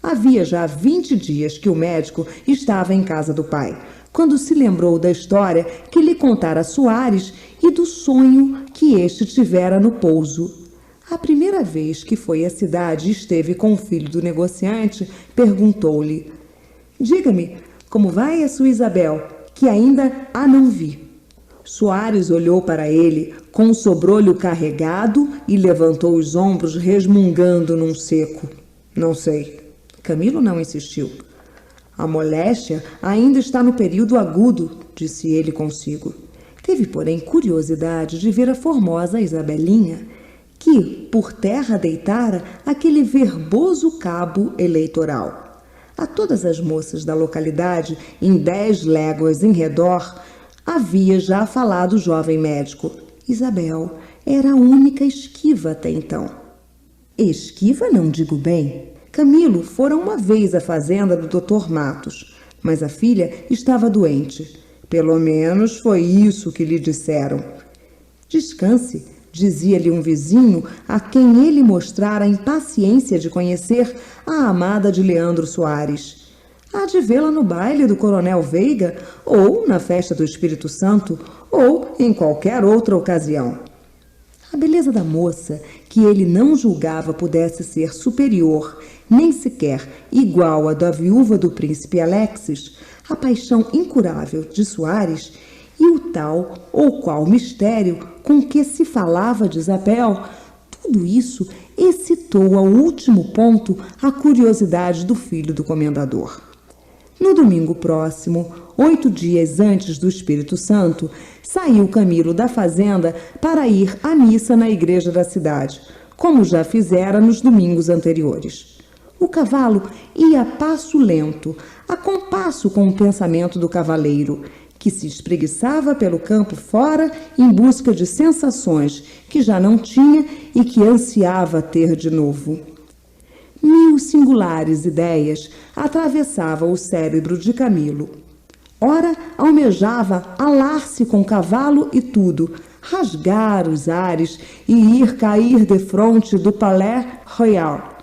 Havia já 20 dias que o médico estava em casa do pai, quando se lembrou da história que lhe contara Soares e do sonho que este tivera no pouso. A primeira vez que foi à cidade e esteve com o filho do negociante, perguntou-lhe: diga-me, como vai a sua Isabel, que ainda a não vi? Soares olhou para ele com o sobrolho carregado e levantou os ombros, resmungando num seco. Não sei. Camilo não insistiu. A moléstia ainda está no período agudo, disse ele consigo. Teve, porém, curiosidade de ver a formosa Isabelinha, que por terra deitara aquele verboso cabo eleitoral. A todas as moças da localidade, em 10 léguas em redor, havia já falado o jovem médico. Isabel era a única esquiva até então. Esquiva, não digo bem. Camilo fora uma vez à fazenda do Dr. Matos, mas a filha estava doente. Pelo menos foi isso que lhe disseram. Descanse, dizia-lhe um vizinho a quem ele mostrara a impaciência de conhecer a amada de Leandro Soares. Há de vê-la no baile do Coronel Veiga, ou na festa do Espírito Santo, ou em qualquer outra ocasião. A beleza da moça, que ele não julgava pudesse ser superior, nem sequer igual à da viúva do príncipe Alexis, a paixão incurável de Soares e o tal ou qual mistério com que se falava de Isabel, tudo isso excitou ao último ponto a curiosidade do filho do comendador. No domingo próximo, 8 dias antes do Espírito Santo, saiu Camilo da fazenda para ir à missa na igreja da cidade, como já fizera nos domingos anteriores. O cavalo ia a passo lento, a compasso com o pensamento do cavaleiro, que se espreguiçava pelo campo fora em busca de sensações que já não tinha e que ansiava ter de novo. 1000 singulares ideias atravessavam o cérebro de Camilo. Ora, almejava alar-se com o cavalo e tudo, rasgar os ares e ir cair defronte do Palais Royal,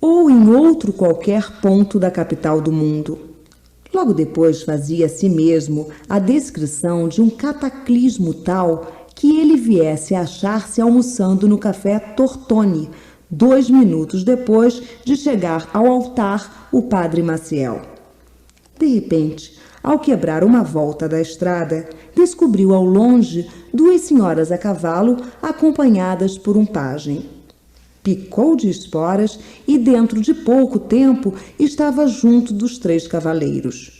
ou em outro qualquer ponto da capital do mundo. Logo depois fazia a si mesmo a descrição de um cataclismo tal que ele viesse a achar-se almoçando no café Tortoni, 2 minutos depois de chegar ao altar o padre Maciel. De repente, ao quebrar uma volta da estrada, descobriu ao longe 2 senhoras a cavalo acompanhadas por um pajem. Picou de esporas e dentro de pouco tempo estava junto dos 3 cavaleiros.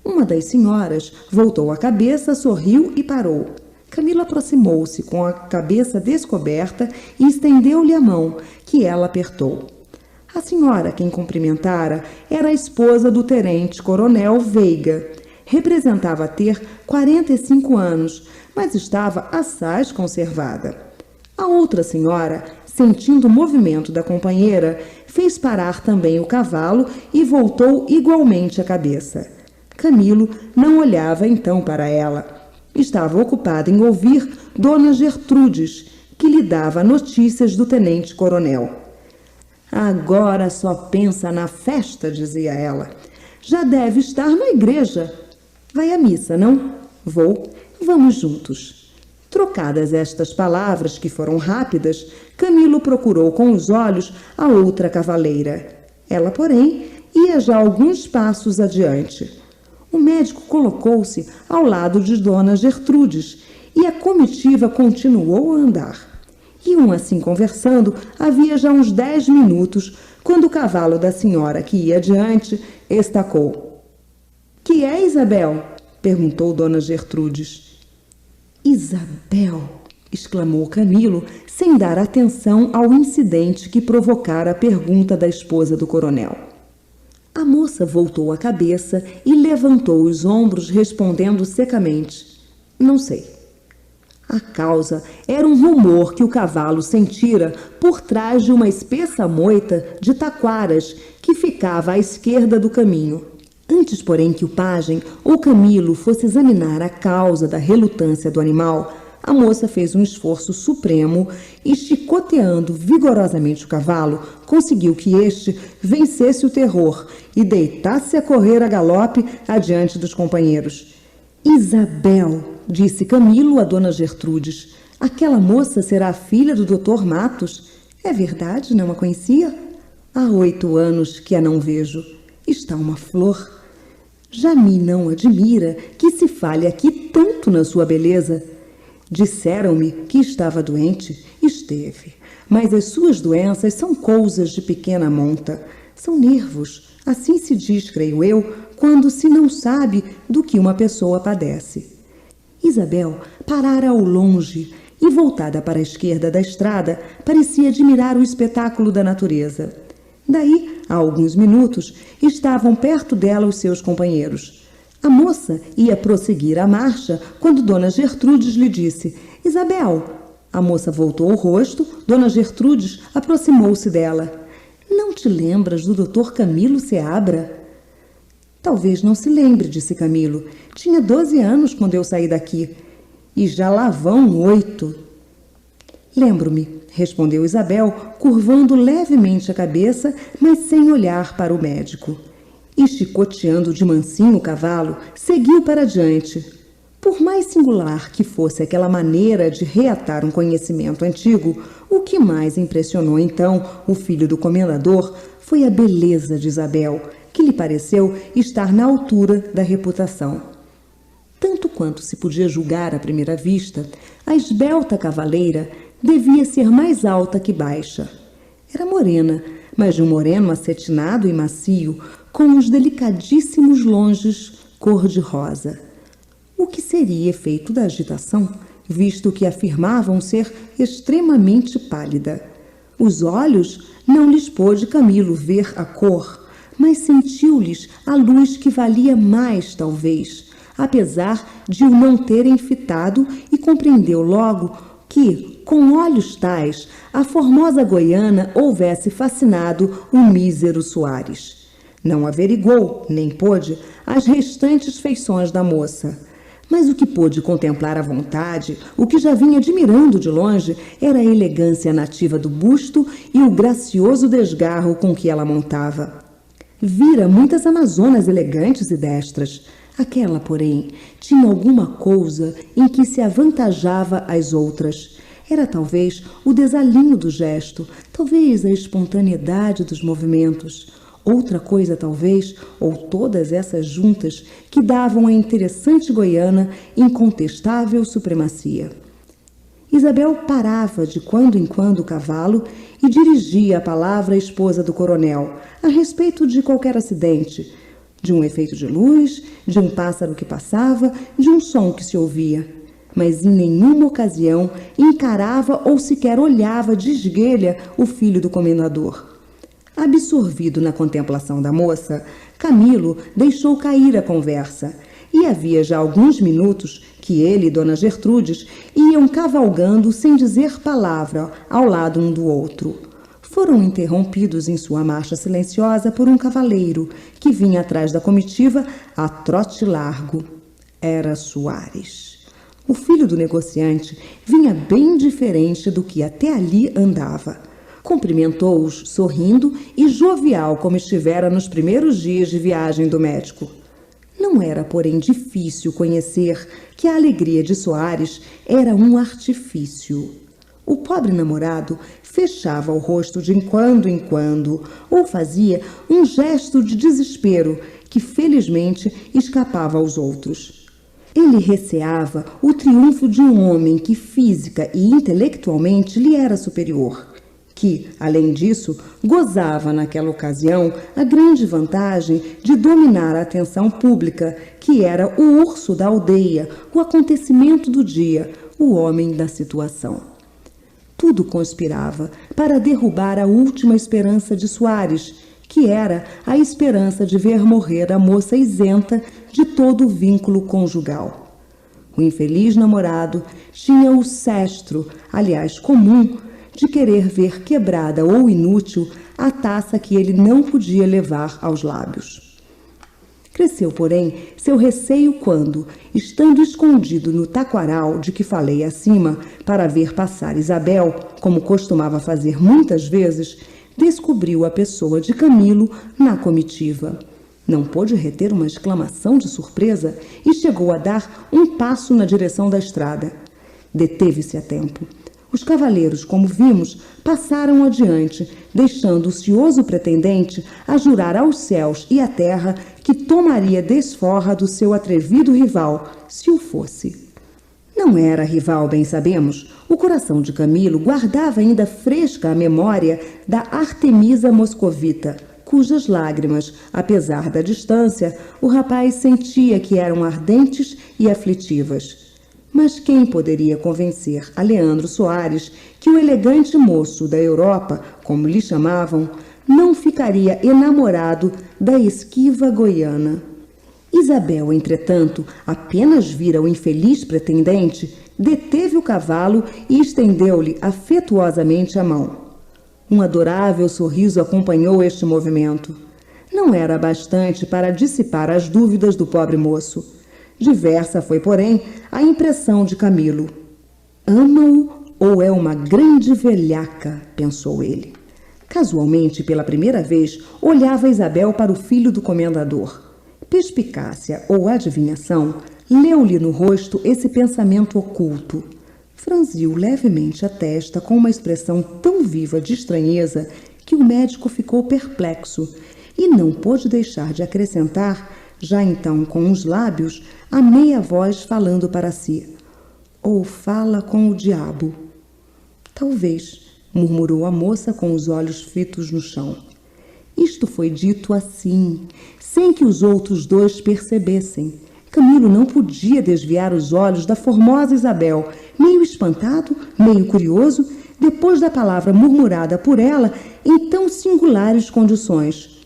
Uma das senhoras voltou a cabeça, sorriu e parou. Camilo aproximou-se com a cabeça descoberta e estendeu-lhe a mão, que ela apertou. A senhora, quem cumprimentara, era a esposa do tenente-coronel Veiga. Representava ter 45 anos, mas estava assaz conservada. A outra senhora, sentindo o movimento da companheira, fez parar também o cavalo e voltou igualmente a cabeça. Camilo não olhava então para ela. Estava ocupada em ouvir Dona Gertrudes, que lhe dava notícias do tenente-coronel. Agora só pensa na festa, dizia ela. Já deve estar na igreja. Vai à missa, não? Vou. Vamos juntos. Trocadas estas palavras, que foram rápidas, Camilo procurou com os olhos a outra cavaleira. Ela, porém, ia já alguns passos adiante. O médico colocou-se ao lado de Dona Gertrudes e a comitiva continuou a andar. Iam assim conversando havia já uns 10 minutos, quando o cavalo da senhora que ia adiante estacou. — Que é, Isabel? — perguntou Dona Gertrudes. — Isabel! — exclamou Camilo, sem dar atenção ao incidente que provocara a pergunta da esposa do coronel. A moça voltou a cabeça e levantou os ombros, respondendo secamente: — Não sei. A causa era um rumor que o cavalo sentira por trás de uma espessa moita de taquaras que ficava à esquerda do caminho. Antes, porém, que o pajem ou Camilo fosse examinar a causa da relutância do animal, a moça fez um esforço supremo e, chicoteando vigorosamente o cavalo, conseguiu que este vencesse o terror e deitasse a correr a galope adiante dos companheiros. — Isabel! — disse Camilo a Dona Gertrudes. — Aquela moça será a filha do Dr. Matos. É verdade, não a conhecia? Há 8 anos que a não vejo. Está uma flor. Já me não admira que se fale aqui tanto na sua beleza. Disseram-me que estava doente. Esteve. Mas as suas doenças são coisas de pequena monta. São nervos. Assim se diz, creio eu, quando se não sabe do que uma pessoa padece. Isabel parara ao longe e, voltada para a esquerda da estrada, parecia admirar o espetáculo da natureza. Daí, a alguns minutos, estavam perto dela os seus companheiros. A moça ia prosseguir a marcha quando Dona Gertrudes lhe disse: — Isabel! A moça voltou o rosto. Dona Gertrudes aproximou-se dela. — Não te lembras do Dr. Camilo Seabra? — Talvez não se lembre, disse Camilo. Tinha 12 anos quando eu saí daqui. E já lá vão 8. — Lembro-me, respondeu Isabel, curvando levemente a cabeça, mas sem olhar para o médico. E, chicoteando de mansinho o cavalo, seguiu para adiante. Por mais singular que fosse aquela maneira de reatar um conhecimento antigo, o que mais impressionou então o filho do comendador foi a beleza de Isabel, que lhe pareceu estar na altura da reputação. Tanto quanto se podia julgar à primeira vista, a esbelta cavaleira devia ser mais alta que baixa. Era morena, mas de um moreno acetinado e macio, com os delicadíssimos longes cor-de-rosa. O que seria efeito da agitação, visto que afirmavam ser extremamente pálida. Os olhos não lhes pôde Camilo ver a cor, mas sentiu-lhes a luz que valia mais, talvez, apesar de o não terem fitado, e compreendeu logo que, com olhos tais, a formosa goiana houvesse fascinado o mísero Soares. Não averigou, nem pôde, as restantes feições da moça. Mas o que pôde contemplar à vontade, o que já vinha admirando de longe, era a elegância nativa do busto e o gracioso desgarro com que ela montava. Vira muitas amazonas elegantes e destras. Aquela, porém, tinha alguma coisa em que se avantajava às outras. Era talvez o desalinho do gesto, talvez a espontaneidade dos movimentos. Outra coisa, talvez, ou todas essas juntas, que davam à interessante goiana incontestável supremacia. Isabel parava de quando em quando o cavalo e dirigia a palavra à esposa do coronel, a respeito de qualquer acidente, de um efeito de luz, de um pássaro que passava, de um som que se ouvia. Mas em nenhuma ocasião encarava ou sequer olhava de esguelha o filho do comendador. Absorvido na contemplação da moça, Camilo deixou cair a conversa, e havia já alguns minutos que ele e Dona Gertrudes iam cavalgando sem dizer palavra ao lado um do outro. Foram interrompidos em sua marcha silenciosa por um cavaleiro que vinha atrás da comitiva a trote largo. Era Soares. O filho do negociante vinha bem diferente do que até ali andava. Cumprimentou-os sorrindo e jovial como estivera nos primeiros dias de viagem do médico. Não era, porém, difícil conhecer que a alegria de Soares era um artifício. O pobre namorado fechava o rosto de quando em quando ou fazia um gesto de desespero que, felizmente, escapava aos outros. Ele receava o triunfo de um homem que física e intelectualmente lhe era superior, que, além disso, gozava naquela ocasião a grande vantagem de dominar a atenção pública, que era o urso da aldeia, o acontecimento do dia, o homem da situação. Tudo conspirava para derrubar a última esperança de Soares, que era a esperança de ver morrer a moça isenta de todo o vínculo conjugal. O infeliz namorado tinha o sestro, aliás comum, de querer ver quebrada ou inútil a taça que ele não podia levar aos lábios. Cresceu, porém, seu receio quando, estando escondido no taquaral de que falei acima, para ver passar Isabel, como costumava fazer muitas vezes, descobriu a pessoa de Camilo na comitiva. Não pôde reter uma exclamação de surpresa e chegou a dar um passo na direção da estrada. Deteve-se a tempo. Os cavaleiros, como vimos, passaram adiante, deixando o cioso pretendente a jurar aos céus e à terra que tomaria desforra do seu atrevido rival, se o fosse. Não era rival, bem sabemos. O coração de Camilo guardava ainda fresca a memória da Artemisa Moscovita, cujas lágrimas, apesar da distância, o rapaz sentia que eram ardentes e aflitivas. Mas quem poderia convencer a Leandro Soares que o elegante moço da Europa, como lhe chamavam, não ficaria enamorado da esquiva goiana? Isabel, entretanto, apenas vira o infeliz pretendente, deteve o cavalo e estendeu-lhe afetuosamente a mão. Um adorável sorriso acompanhou este movimento. Não era bastante para dissipar as dúvidas do pobre moço. Diversa foi, porém, a impressão de Camilo. Ama-o ou é uma grande velhaca, pensou ele. Casualmente, pela primeira vez, olhava Isabel para o filho do comendador. Perspicácia ou adivinhação leu-lhe no rosto esse pensamento oculto. Franziu levemente a testa com uma expressão tão viva de estranheza que o médico ficou perplexo e não pôde deixar de acrescentar, já então com os lábios, a meia voz falando para si. Ou fala com o diabo. Talvez, murmurou a moça com os olhos fitos no chão. Isto foi dito assim, sem que os outros dois percebessem. Camilo não podia desviar os olhos da formosa Isabel, meio espantado, meio curioso, depois da palavra murmurada por ela em tão singulares condições.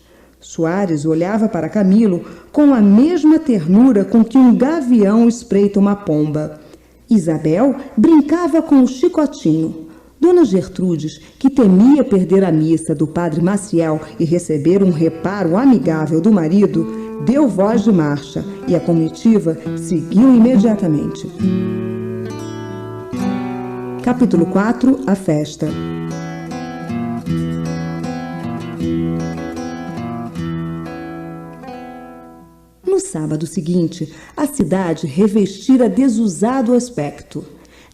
Soares olhava para Camilo com a mesma ternura com que um gavião espreita uma pomba. Isabel brincava com o chicotinho. Dona Gertrudes, que temia perder a missa do padre Maciel e receber um reparo amigável do marido, deu voz de marcha e a comitiva seguiu imediatamente. Capítulo 4 – A festa. sábado seguinte, a cidade revestira desusado aspecto.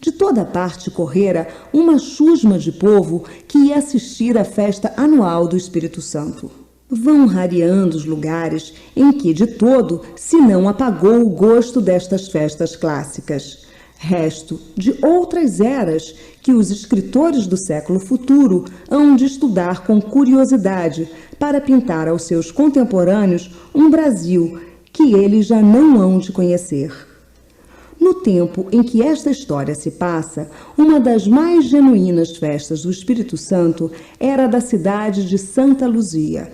De toda parte correra uma chusma de povo que ia assistir à festa anual do Espírito Santo. Vão rareando os lugares em que de todo se não apagou o gosto destas festas clássicas. Resto de outras eras que os escritores do século futuro hão de estudar com curiosidade para pintar aos seus contemporâneos um Brasil que eles já não hão de conhecer. No tempo em que esta história se passa, uma das mais genuínas festas do Espírito Santo era a da cidade de Santa Luzia.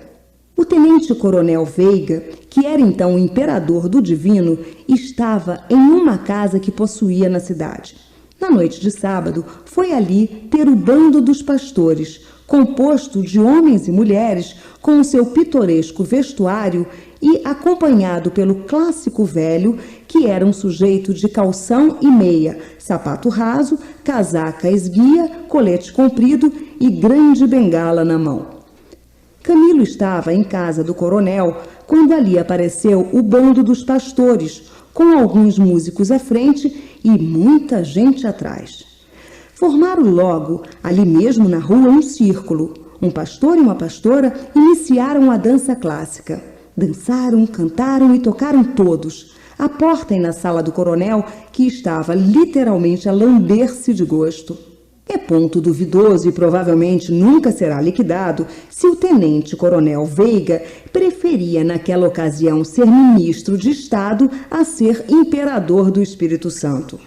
O tenente-coronel Veiga, que era então o imperador do Divino, estava em uma casa que possuía na cidade. Na noite de sábado, foi ali ter o bando dos pastores, composto de homens e mulheres, com o seu pitoresco vestuário e acompanhado pelo clássico velho, que era um sujeito de calção e meia, sapato raso, casaca esguia, colete comprido e grande bengala na mão. Camilo estava em casa do coronel quando ali apareceu o bando dos pastores, com alguns músicos à frente e muita gente atrás. Formaram logo, ali mesmo na rua, um círculo. Um pastor e uma pastora iniciaram a dança clássica. Dançaram, cantaram e tocaram todos. À porta e na sala do coronel, que estava literalmente a lamber-se de gosto. É ponto duvidoso e provavelmente nunca será liquidado se o tenente-coronel Veiga preferia naquela ocasião ser ministro de Estado a ser imperador do Espírito Santo.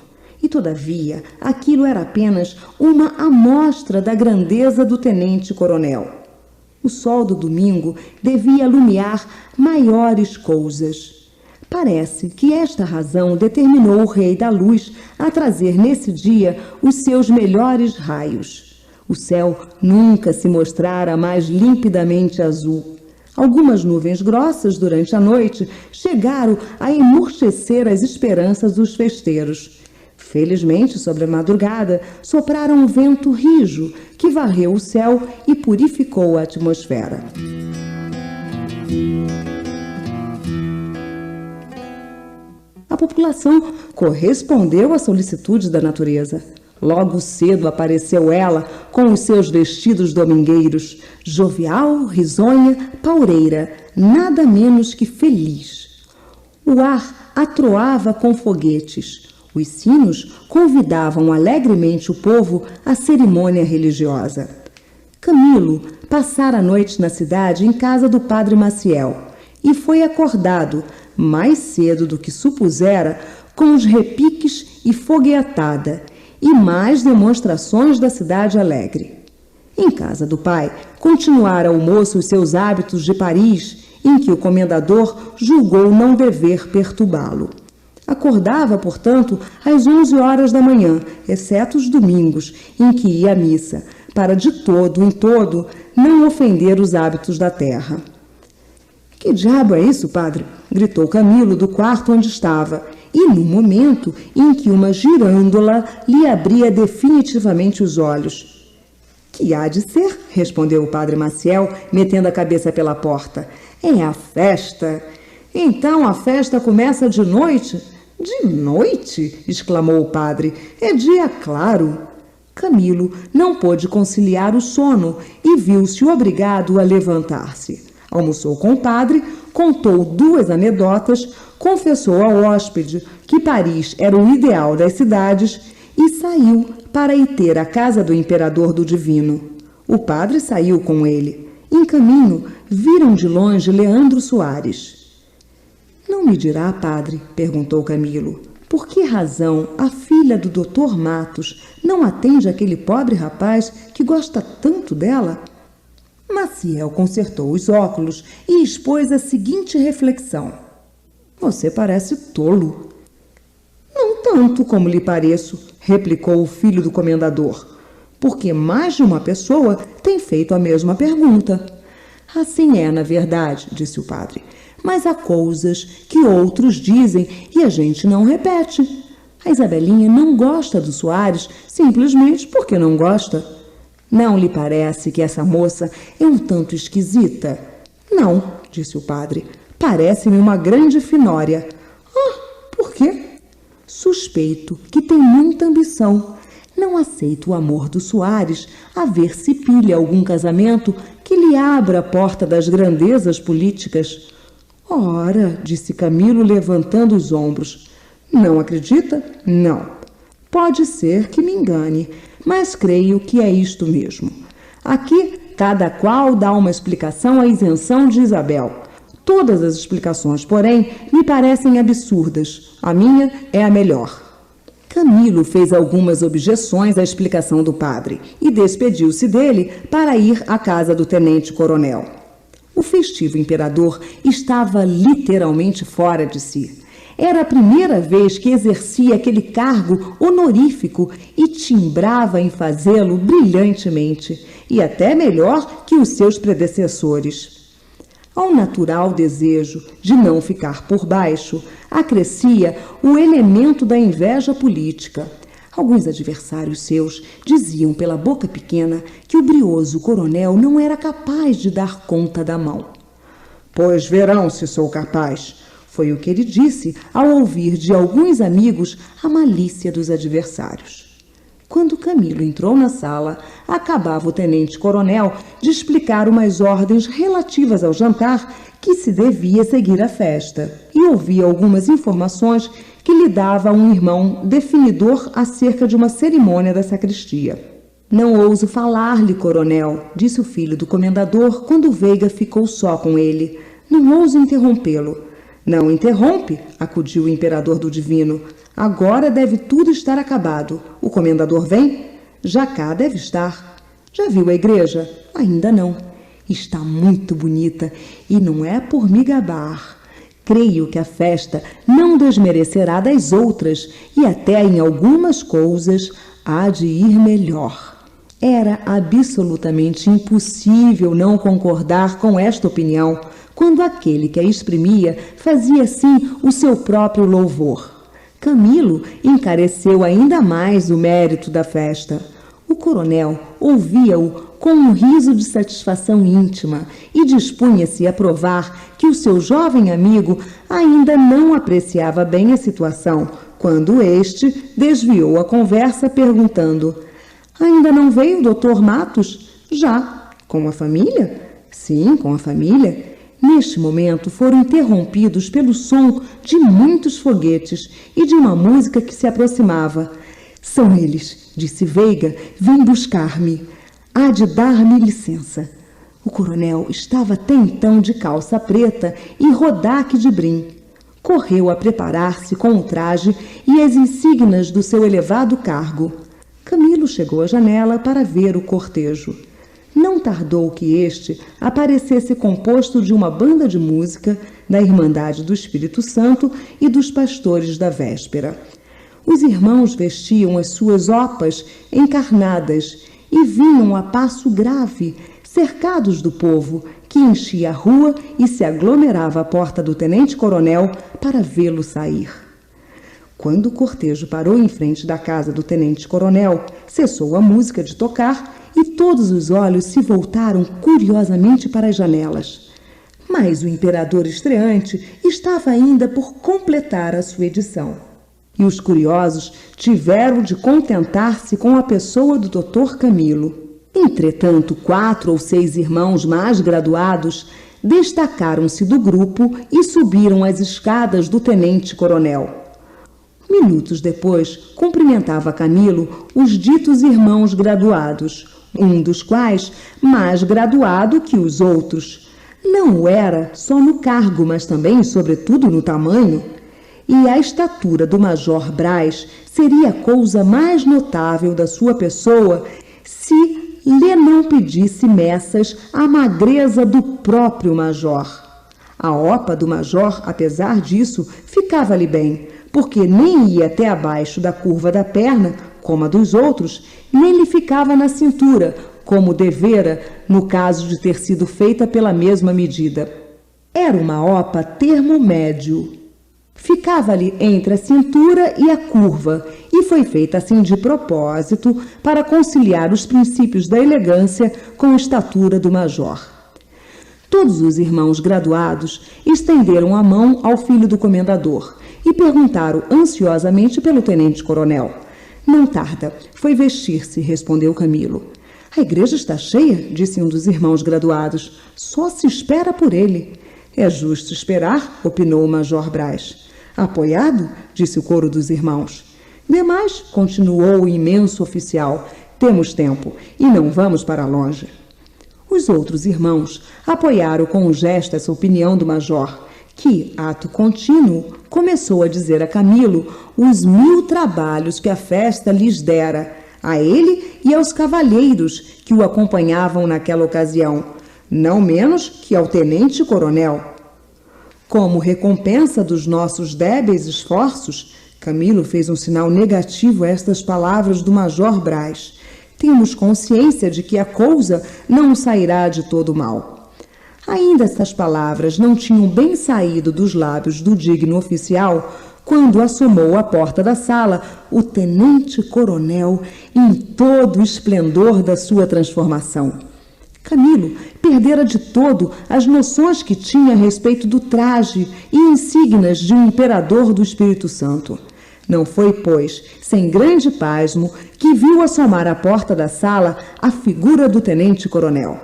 E todavia, aquilo era apenas uma amostra da grandeza do tenente-coronel. O sol do domingo devia alumiar maiores coisas. Parece que esta razão determinou o Rei da Luz a trazer nesse dia os seus melhores raios. O céu nunca se mostrara mais limpidamente azul. Algumas nuvens grossas durante a noite chegaram a emurchecer as esperanças dos festeiros. Felizmente, sobre a madrugada, sopraram um vento rijo que varreu o céu e purificou a atmosfera. A população correspondeu à solicitude da natureza. Logo cedo apareceu ela com os seus vestidos domingueiros, jovial, risonha, paureira, nada menos que feliz. O ar atroava com foguetes. Os sinos convidavam alegremente o povo à cerimônia religiosa. Camilo passara a noite na cidade em casa do padre Maciel e foi acordado, mais cedo do que supusera, com os repiques e fogueatada e mais demonstrações da cidade alegre. Em casa do pai, continuara o moço os seus hábitos de Paris, em que o comendador julgou não dever perturbá-lo. Acordava, portanto, às 11 horas da manhã, exceto os domingos, em que ia à missa, para de todo em todo não ofender os hábitos da terra. Que diabo é isso, padre? Gritou Camilo do quarto onde estava, e no momento em que uma girândola lhe abria definitivamente os olhos. Que há de ser? Respondeu o padre Maciel, metendo a cabeça pela porta. É a festa. Então a festa começa de noite? De noite? Exclamou o padre. É dia claro. Camilo não pôde conciliar o sono e viu-se obrigado a levantar-se. Almoçou com o padre, contou 2 anedotas, confessou ao hóspede que Paris era o ideal das cidades e saiu para ir ter a casa do imperador do Divino. O padre saiu com ele. Em caminho, viram de longe Leandro Soares. Não me dirá, padre, perguntou Camilo, por que razão a filha do doutor Matos não atende aquele pobre rapaz que gosta tanto dela? Maciel consertou os óculos e expôs a seguinte reflexão. Você parece tolo. Não tanto como lhe pareço, replicou o filho do comendador, porque mais de uma pessoa tem feito a mesma pergunta. Assim é, na verdade, disse o padre, mas há coisas que outros dizem e a gente não repete. A Isabelinha não gosta do Soares simplesmente porque não gosta. Não lhe parece que essa moça é um tanto esquisita? Não, disse o padre, Parece-me uma grande finória. Ah, por quê? Suspeito que tem muita ambição. Não aceita o amor do Soares a ver se pilha algum casamento que lhe abra a porta das grandezas políticas. Ora, disse Camilo, levantando os ombros. Não acredita? Não. Pode ser que me engane, mas creio que é isto mesmo. Aqui, cada qual dá uma explicação à isenção de Isabel. Todas as explicações, porém, me parecem absurdas. A minha é a melhor. Camilo fez algumas objeções à explicação do padre e despediu-se dele para ir à casa do tenente-coronel. O festivo imperador estava literalmente fora de si. Era a primeira vez que exercia aquele cargo honorífico e timbrava em fazê-lo brilhantemente, e até melhor que os seus predecessores. Ao natural desejo de não ficar por baixo, acrescia o elemento da inveja política. Alguns adversários seus diziam pela boca pequena que o brioso coronel não era capaz de dar conta da mão. Pois verão se sou capaz, foi o que ele disse ao ouvir de alguns amigos a malícia dos adversários. Quando Camilo entrou na sala, acabava o tenente-coronel de explicar umas ordens relativas ao jantar que se devia seguir à festa e ouvia algumas informações que lhe dava um irmão definidor acerca de uma cerimônia da sacristia. Não ouso falar-lhe, coronel, disse o filho do comendador quando Veiga ficou só com ele. Não ouso interrompê-lo. Não interrompe, acudiu o imperador do divino. Agora deve tudo estar acabado. O comendador vem? Já cá deve estar. Já viu a igreja? Ainda não. Está muito bonita e não é por me gabar. Creio que a festa não desmerecerá das outras e até em algumas coisas há de ir melhor. Era absolutamente impossível não concordar com esta opinião quando aquele que a exprimia fazia assim o seu próprio louvor. Camilo encareceu ainda mais o mérito da festa. O coronel ouvia-o com um riso de satisfação íntima e dispunha-se a provar que o seu jovem amigo ainda não apreciava bem a situação, quando este desviou a conversa perguntando: ainda não veio o doutor Matos? Já. Com a família? Sim, com a família. Neste momento foram interrompidos pelo som de muitos foguetes e de uma música que se aproximava. São eles, disse Veiga, vem buscar-me. Há de dar-me licença. O coronel estava até então de calça preta e rodaque de brim. Correu a preparar-se com o traje e as insígnias do seu elevado cargo. Camilo chegou à janela para ver o cortejo. Não tardou que este aparecesse composto de uma banda de música, da Irmandade do Espírito Santo e dos pastores da véspera. Os irmãos vestiam as suas opas encarnadas e vinham a passo grave, cercados do povo, que enchia a rua e se aglomerava à porta do tenente-coronel para vê-lo sair. Quando o cortejo parou em frente da casa do tenente-coronel, cessou a música de tocar e todos os olhos se voltaram curiosamente para as janelas. Mas o imperador estreante estava ainda por completar a sua edição. E os curiosos tiveram de contentar-se com a pessoa do Dr. Camilo. Entretanto, 4 ou 6 irmãos mais graduados destacaram-se do grupo e subiram as escadas do tenente-coronel. Minutos depois, cumprimentava Camilo os ditos irmãos graduados, um dos quais mais graduado que os outros. Não o era só no cargo, mas também, sobretudo, no tamanho. E a estatura do Major Brás seria a coisa mais notável da sua pessoa se lhe não pedisse messas a magreza do próprio Major. A opa do Major, apesar disso, ficava-lhe bem, porque nem ia até abaixo da curva da perna, como a dos outros, nem lhe ficava na cintura, como devera no caso de ter sido feita pela mesma medida. Era uma opa termo médio. Ficava-lhe entre a cintura e a curva, e foi feita assim de propósito para conciliar os princípios da elegância com a estatura do major. Todos os irmãos graduados estenderam a mão ao filho do comendador e perguntaram ansiosamente pelo tenente-coronel. Não tarda, foi vestir-se, respondeu Camilo. A igreja está cheia, disse um dos irmãos graduados. Só se espera por ele. É justo esperar, opinou o major Brás. Apoiado, disse o coro dos irmãos. Demais, continuou o imenso oficial, temos tempo e não vamos para longe. Os outros irmãos apoiaram com um gesto essa opinião do major, que, ato contínuo, começou a dizer a Camilo os 1000 trabalhos que a festa lhes dera, a ele e aos cavalheiros que o acompanhavam naquela ocasião, não menos que ao tenente-coronel. Como recompensa dos nossos débeis esforços, Camilo fez um sinal negativo a estas palavras do major Brás. Temos consciência de que a coisa não sairá de todo mal. Ainda estas palavras não tinham bem saído dos lábios do digno oficial quando assomou à porta da sala o tenente-coronel em todo o esplendor da sua transformação. Camilo perdera de todo as noções que tinha a respeito do traje e insígnias de um imperador do Espírito Santo. Não foi, pois, sem grande pasmo que viu assomar à porta da sala a figura do tenente-coronel.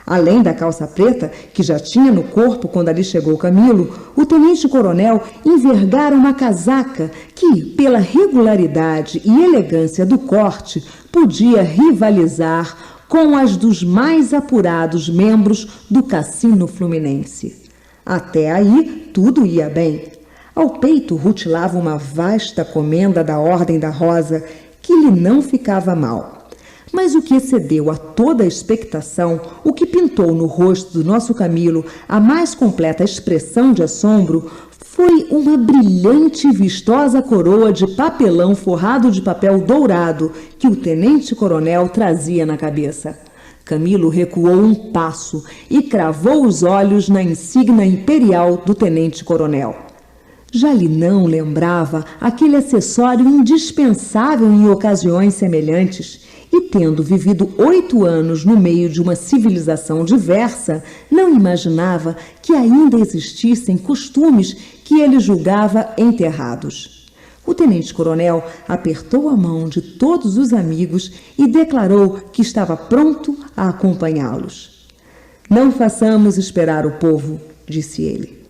Além da calça preta, que já tinha no corpo quando ali chegou Camilo, o tenente-coronel envergara uma casaca que, pela regularidade e elegância do corte, podia rivalizar com as dos mais apurados membros do Cassino Fluminense. Até aí, tudo ia bem. Ao peito rutilava uma vasta comenda da Ordem da Rosa, que lhe não ficava mal. Mas o que excedeu a toda a expectação, o que pintou no rosto do nosso Camilo a mais completa expressão de assombro, foi uma brilhante e vistosa coroa de papelão forrado de papel dourado que o tenente-coronel trazia na cabeça. Camilo recuou um passo e cravou os olhos na insígnia imperial do tenente-coronel. Já lhe não lembrava aquele acessório indispensável em ocasiões semelhantes, e tendo vivido 8 anos no meio de uma civilização diversa, não imaginava que ainda existissem costumes que ele julgava enterrados. O tenente-coronel apertou a mão de todos os amigos e declarou que estava pronto a acompanhá-los. Não façamos esperar o povo, disse ele.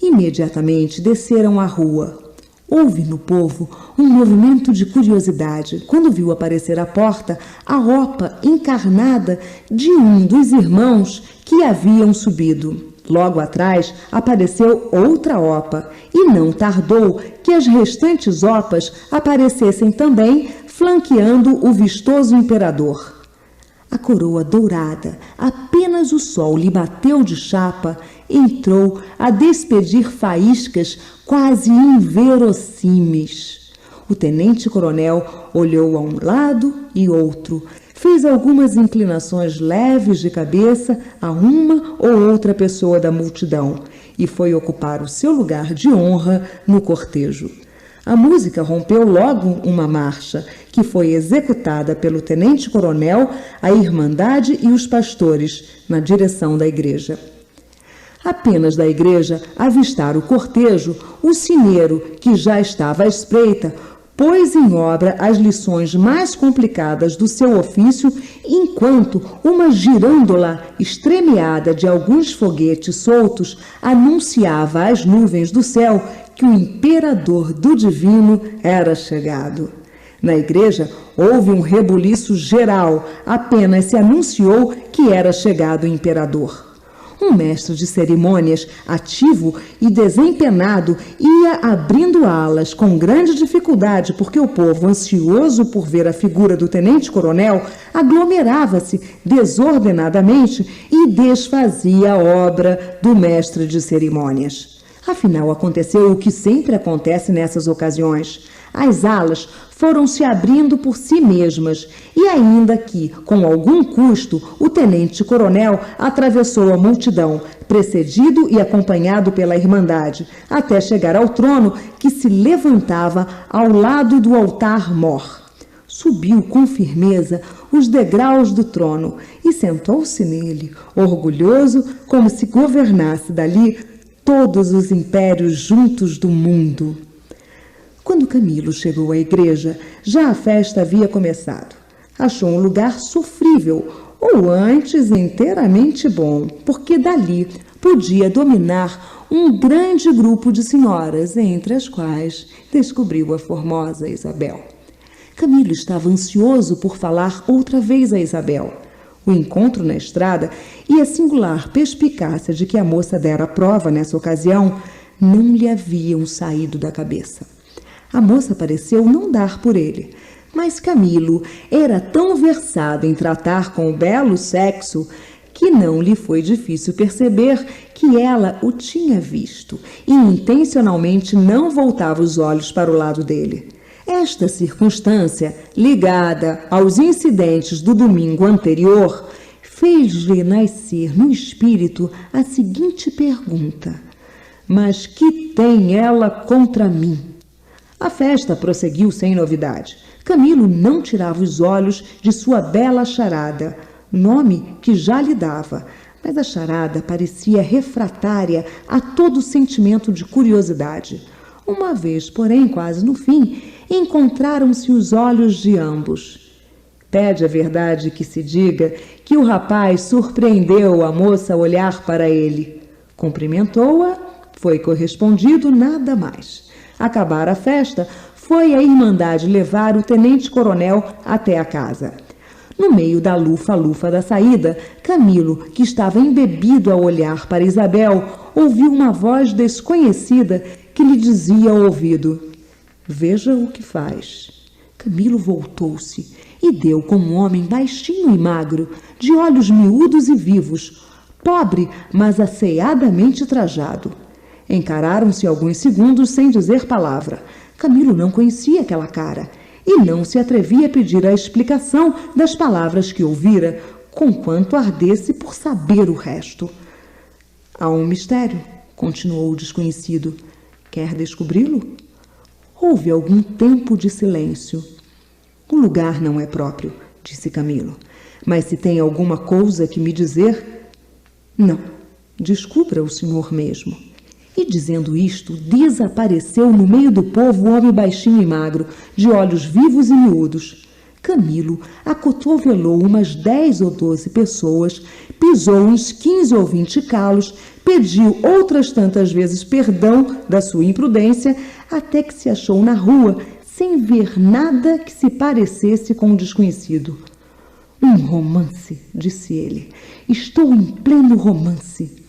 Imediatamente desceram a rua. Houve no povo um movimento de curiosidade quando viu aparecer à porta a opa encarnada de um dos irmãos que haviam subido. Logo atrás apareceu outra opa e não tardou que as restantes opas aparecessem também, flanqueando o vistoso imperador. A coroa dourada, apenas o sol lhe bateu de chapa, entrou a despedir faíscas quase inverossímeis. O tenente-coronel olhou a um lado e outro, fez algumas inclinações leves de cabeça a uma ou outra pessoa da multidão e foi ocupar o seu lugar de honra no cortejo. A música rompeu logo uma marcha, que foi executada pelo tenente-coronel, a Irmandade e os pastores, na direção da igreja. Apenas da igreja avistar o cortejo, o sineiro, que já estava à espreita, pôs em obra as lições mais complicadas do seu ofício, enquanto uma girândola estremeada de alguns foguetes soltos anunciava às nuvens do céu que o imperador do divino era chegado. Na igreja houve um rebuliço geral, apenas se anunciou que era chegado o imperador. Um mestre de cerimônias, ativo e desempenado, ia abrindo alas com grande dificuldade, porque o povo, ansioso por ver a figura do tenente-coronel, aglomerava-se desordenadamente e desfazia a obra do mestre de cerimônias. Afinal, aconteceu o que sempre acontece nessas ocasiões. As alas foram se abrindo por si mesmas e ainda que, com algum custo, o tenente-coronel atravessou a multidão, precedido e acompanhado pela Irmandade, até chegar ao trono que se levantava ao lado do altar-mor. Subiu com firmeza os degraus do trono e sentou-se nele, orgulhoso, como se governasse dali todos os impérios juntos do mundo. Quando Camilo chegou à igreja, já a festa havia começado. Achou um lugar sofrível, ou antes inteiramente bom, porque dali podia dominar um grande grupo de senhoras, entre as quais descobriu a formosa Isabel. Camilo estava ansioso por falar outra vez a Isabel. O encontro na estrada e a singular perspicácia de que a moça dera prova nessa ocasião não lhe haviam saído da cabeça. A moça pareceu não dar por ele, mas Camilo era tão versado em tratar com o belo sexo que não lhe foi difícil perceber que ela o tinha visto e intencionalmente não voltava os olhos para o lado dele. Esta circunstância, ligada aos incidentes do domingo anterior, fez-lhe nascer no espírito a seguinte pergunta: mas que tem ela contra mim? A festa prosseguiu sem novidade. Camilo não tirava os olhos de sua bela charada, nome que já lhe dava, mas a charada parecia refratária a todo sentimento de curiosidade. Uma vez, porém, quase no fim, encontraram-se os olhos de ambos. Pede a verdade que se diga que o rapaz surpreendeu a moça a olhar para ele. Cumprimentou-a, foi correspondido, nada mais. Acabara a festa, foi a Irmandade levar o tenente-coronel até a casa. No meio da lufa-lufa da saída, Camilo, que estava embebido a olhar para Isabel, ouviu uma voz desconhecida que lhe dizia ao ouvido: veja o que faz. Camilo voltou-se e deu com um homem baixinho e magro, de olhos miúdos e vivos, pobre, mas asseadamente trajado. Encararam-se alguns segundos sem dizer palavra. Camilo não conhecia aquela cara e não se atrevia a pedir a explicação das palavras que ouvira, conquanto ardesse por saber o resto. Há um mistério, continuou o desconhecido. Quer descobri-lo? Houve algum tempo de silêncio. O lugar não é próprio, disse Camilo. Mas se tem alguma coisa que me dizer... Não, descubra o senhor mesmo. E dizendo isto, desapareceu no meio do povo o homem baixinho e magro, de olhos vivos e miúdos. Camilo acotovelou umas 10 ou 12 pessoas, pisou uns 15 ou 20 calos, pediu outras tantas vezes perdão da sua imprudência, até que se achou na rua, sem ver nada que se parecesse com o desconhecido. Um romance, disse ele. Estou em pleno romance.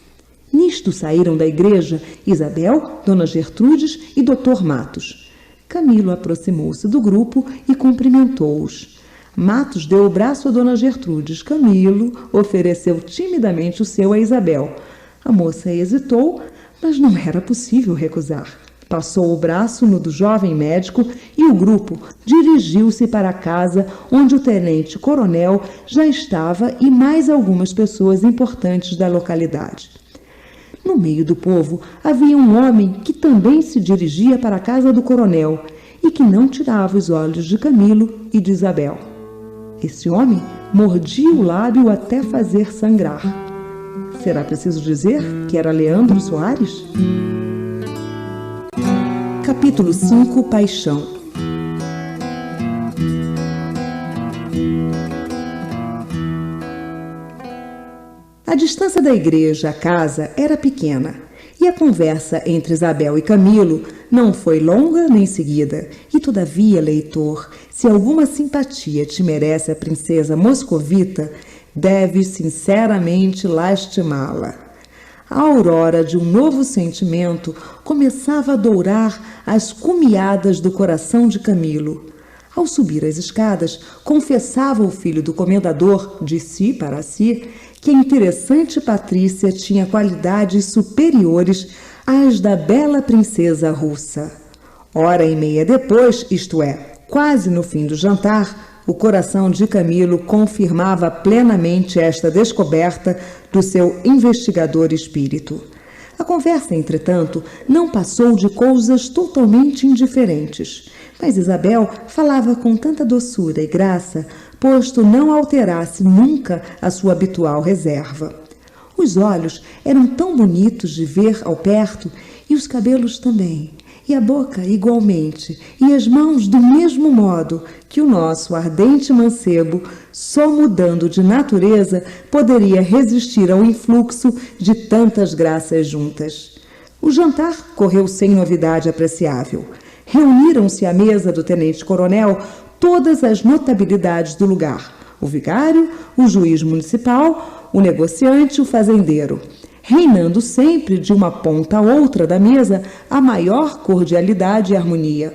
Nisto saíram da igreja Isabel, Dona Gertrudes e Dr. Matos. Camilo aproximou-se do grupo e cumprimentou-os. Matos deu o braço a Dona Gertrudes. Camilo ofereceu timidamente o seu a Isabel. A moça hesitou, mas não era possível recusar. Passou o braço no do jovem médico e o grupo dirigiu-se para a casa onde o tenente-coronel já estava e mais algumas pessoas importantes da localidade. No meio do povo havia um homem que também se dirigia para a casa do coronel e que não tirava os olhos de Camilo e de Isabel. Esse homem mordia o lábio até fazer sangrar. Será preciso dizer que era Leandro Soares? Capítulo 5 – Paixão. A distância da igreja à casa era pequena, e a conversa entre Isabel e Camilo não foi longa nem seguida. E todavia, leitor, se alguma simpatia te merece a princesa moscovita, deves sinceramente lastimá-la. A aurora de um novo sentimento começava a dourar as cumeadas do coração de Camilo. Ao subir as escadas, confessava o filho do comendador, de si para si, que a interessante Patrícia tinha qualidades superiores às da bela princesa russa. Hora e meia depois, isto é, quase no fim do jantar, o coração de Camilo confirmava plenamente esta descoberta do seu investigador espírito. A conversa, entretanto, não passou de coisas totalmente indiferentes. Mas Isabel falava com tanta doçura e graça, posto não alterasse nunca a sua habitual reserva. Os olhos eram tão bonitos de ver ao perto, e os cabelos também, e a boca igualmente, e as mãos do mesmo modo, que o nosso ardente mancebo, só mudando de natureza, poderia resistir ao influxo de tantas graças juntas. O jantar correu sem novidade apreciável. Reuniram-se à mesa do tenente-coronel todas as notabilidades do lugar: o vigário, o juiz municipal, o negociante e o fazendeiro, reinando sempre de uma ponta a outra da mesa a maior cordialidade e harmonia.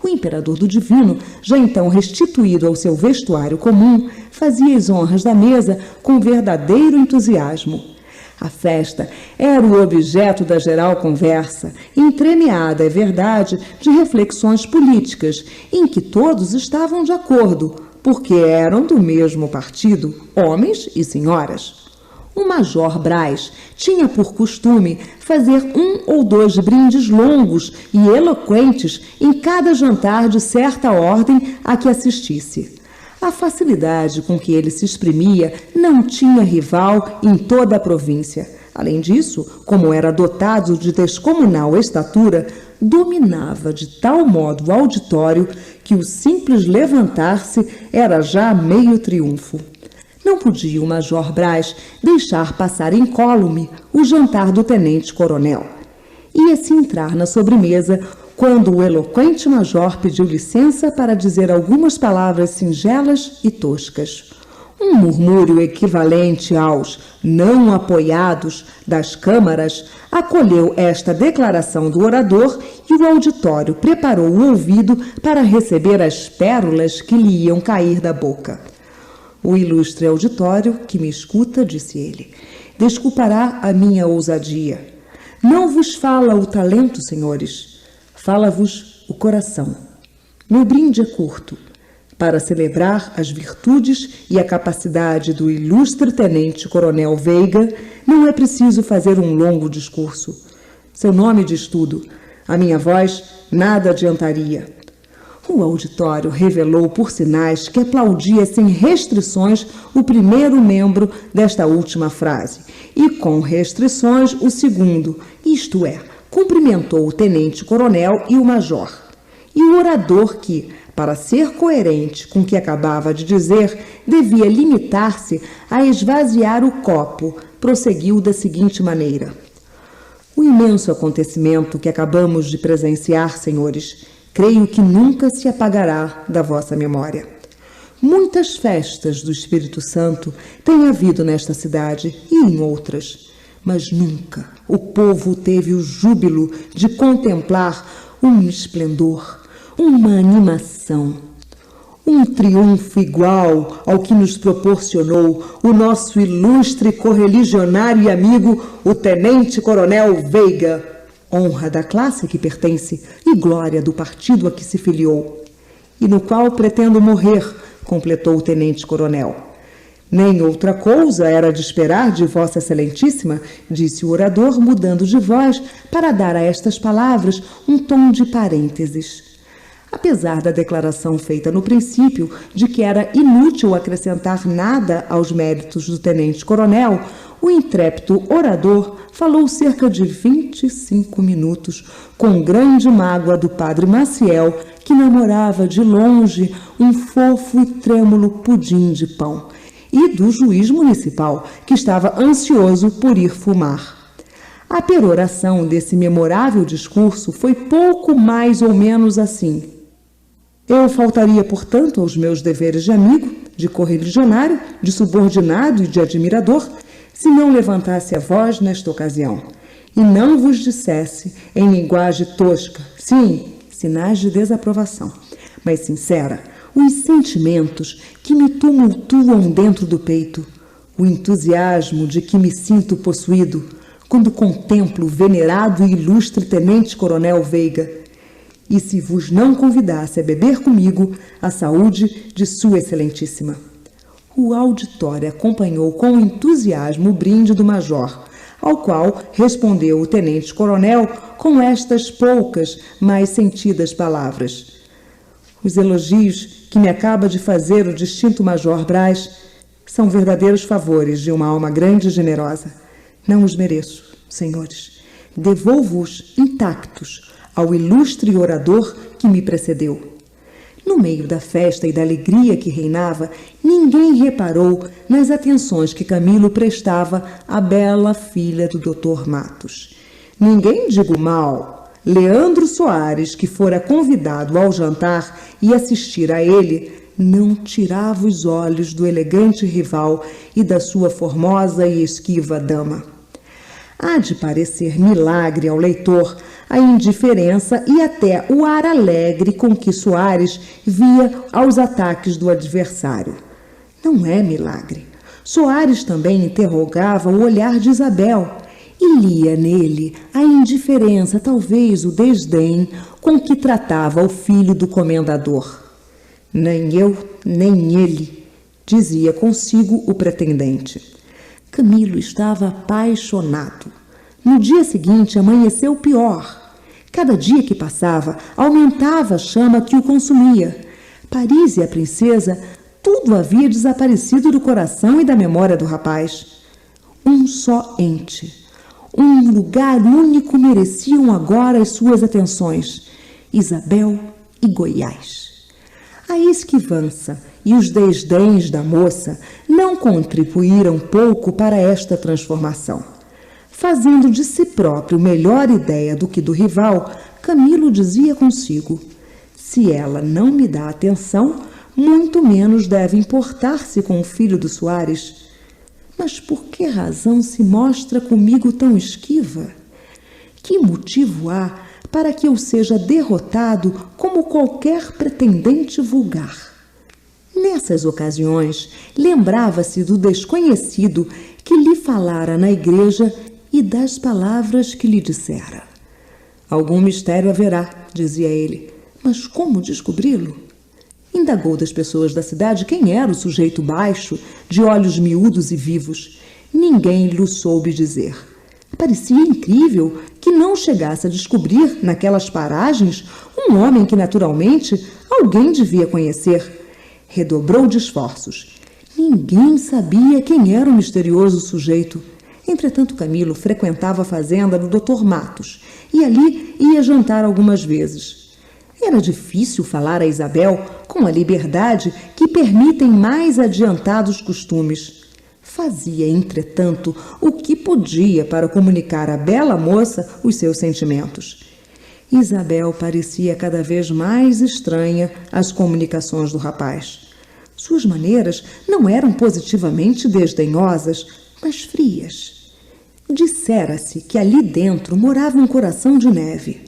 O imperador do divino, já então restituído ao seu vestuário comum, fazia as honras da mesa com verdadeiro entusiasmo. A festa era o objeto da geral conversa, entremeada, é verdade, de reflexões políticas, em que todos estavam de acordo, porque eram do mesmo partido, homens e senhoras. O Major Brás tinha por costume fazer 1 ou 2 brindes longos e eloquentes em cada jantar de certa ordem a que assistisse. A facilidade com que ele se exprimia não tinha rival em toda a província. Além disso, como era dotado de descomunal estatura, dominava de tal modo o auditório que o simples levantar-se era já meio triunfo. Não podia o Major Brás deixar passar incólume o jantar do tenente-coronel. Ia-se entrar na sobremesa quando o eloquente major pediu licença para dizer algumas palavras singelas e toscas. Um murmúrio equivalente aos não apoiados das câmaras acolheu esta declaração do orador e o auditório preparou o ouvido para receber as pérolas que lhe iam cair da boca. O ilustre auditório que me escuta, disse ele, desculpará a minha ousadia. Não vos fala o talento, senhores. Fala-vos o coração. Meu brinde é curto. Para celebrar as virtudes e a capacidade do ilustre tenente-coronel Veiga, não é preciso fazer um longo discurso. Seu nome diz tudo. A minha voz nada adiantaria. O auditório revelou por sinais que aplaudia sem restrições o primeiro membro desta última frase e com restrições o segundo, isto é, cumprimentou o tenente-coronel e o major. E o orador que, para ser coerente com o que acabava de dizer, devia limitar-se a esvaziar o copo, prosseguiu da seguinte maneira: o imenso acontecimento que acabamos de presenciar, senhores, creio que nunca se apagará da vossa memória. Muitas festas do Espírito Santo têm havido nesta cidade e em outras, mas nunca o povo teve o júbilo de contemplar um esplendor, uma animação, um triunfo igual ao que nos proporcionou o nosso ilustre correligionário e amigo, o tenente-coronel Veiga, honra da classe a que pertence e glória do partido a que se filiou, e no qual pretendo morrer, completou o tenente-coronel. Nem outra coisa era de esperar de Vossa Excelentíssima, disse o orador, mudando de voz para dar a estas palavras um tom de parênteses. Apesar da declaração feita no princípio de que era inútil acrescentar nada aos méritos do tenente-coronel, o intrépido orador falou cerca de 25 minutos, com grande mágoa do padre Maciel, que namorava de longe um fofo e trêmulo pudim de pão, e do juiz municipal, que estava ansioso por ir fumar. A peroração desse memorável discurso foi pouco mais ou menos assim: eu faltaria, portanto, aos meus deveres de amigo, de correligionário, de subordinado e de admirador, se não levantasse a voz nesta ocasião, e não vos dissesse, em linguagem tosca, sim, sinais de desaprovação, mas sincera, os sentimentos que me tumultuam dentro do peito, o entusiasmo de que me sinto possuído quando contemplo o venerado e ilustre tenente-coronel Veiga, e se vos não convidasse a beber comigo a saúde de Sua Excelentíssima. O auditório acompanhou com entusiasmo o brinde do major, ao qual respondeu o tenente-coronel com estas poucas, mas sentidas palavras: Os elogios que me acaba de fazer o distinto Major Brás são verdadeiros favores de uma alma grande e generosa. Não os mereço, senhores. Devolvo-os intactos ao ilustre orador que me precedeu. No meio da festa e da alegria que reinava, ninguém reparou nas atenções que Camilo prestava à bela filha do Dr. Matos. Ninguém, digo mal, Leandro Soares, que fora convidado ao jantar e assistir a ele, não tirava os olhos do elegante rival e da sua formosa e esquiva dama. Há de parecer milagre ao leitor a indiferença e até o ar alegre com que Soares via aos ataques do adversário. Não é milagre. Soares também interrogava o olhar de Isabel e lia nele a indiferença, talvez o desdém, com que tratava o filho do comendador. Nem eu, nem ele, dizia consigo o pretendente. Camilo estava apaixonado. No dia seguinte amanheceu pior. Cada dia que passava, aumentava a chama que o consumia. Paris e a princesa, tudo havia desaparecido do coração e da memória do rapaz. Um só ente, um lugar único mereciam agora as suas atenções: Isabel e Goiás. A esquivança e os desdéns da moça não contribuíram pouco para esta transformação. Fazendo de si próprio melhor ideia do que do rival, Camilo dizia consigo: se ela não me dá atenção, muito menos deve importar-se com o filho do Soares. Mas por que razão se mostra comigo tão esquiva? Que motivo há para que eu seja derrotado como qualquer pretendente vulgar? Nessas ocasiões, lembrava-se do desconhecido que lhe falara na igreja e das palavras que lhe dissera. Algum mistério haverá, dizia ele, mas como descobri-lo? Indagou das pessoas da cidade quem era o sujeito baixo, de olhos miúdos e vivos. Ninguém lhe soube dizer. Parecia incrível que não chegasse a descobrir, naquelas paragens, um homem que, naturalmente, alguém devia conhecer. Redobrou de esforços. Ninguém sabia quem era o misterioso sujeito. Entretanto, Camilo frequentava a fazenda do Dr. Matos e ali ia jantar algumas vezes. Era difícil falar a Isabel com a liberdade que permitem mais adiantados costumes. Fazia, entretanto, o que podia para comunicar à bela moça os seus sentimentos. Isabel parecia cada vez mais estranha às comunicações do rapaz. Suas maneiras não eram positivamente desdenhosas, mas frias. Dissera-se que ali dentro morava um coração de neve.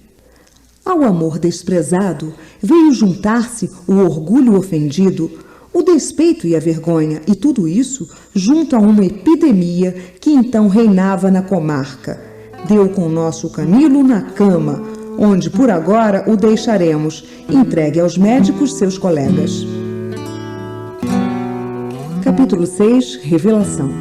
Ao amor desprezado veio juntar-se o orgulho ofendido, o despeito e a vergonha, e tudo isso junto a uma epidemia que então reinava na comarca. Deu com o nosso Camilo na cama, onde por agora o deixaremos, entregue aos médicos seus colegas. Capítulo 6, Revelação.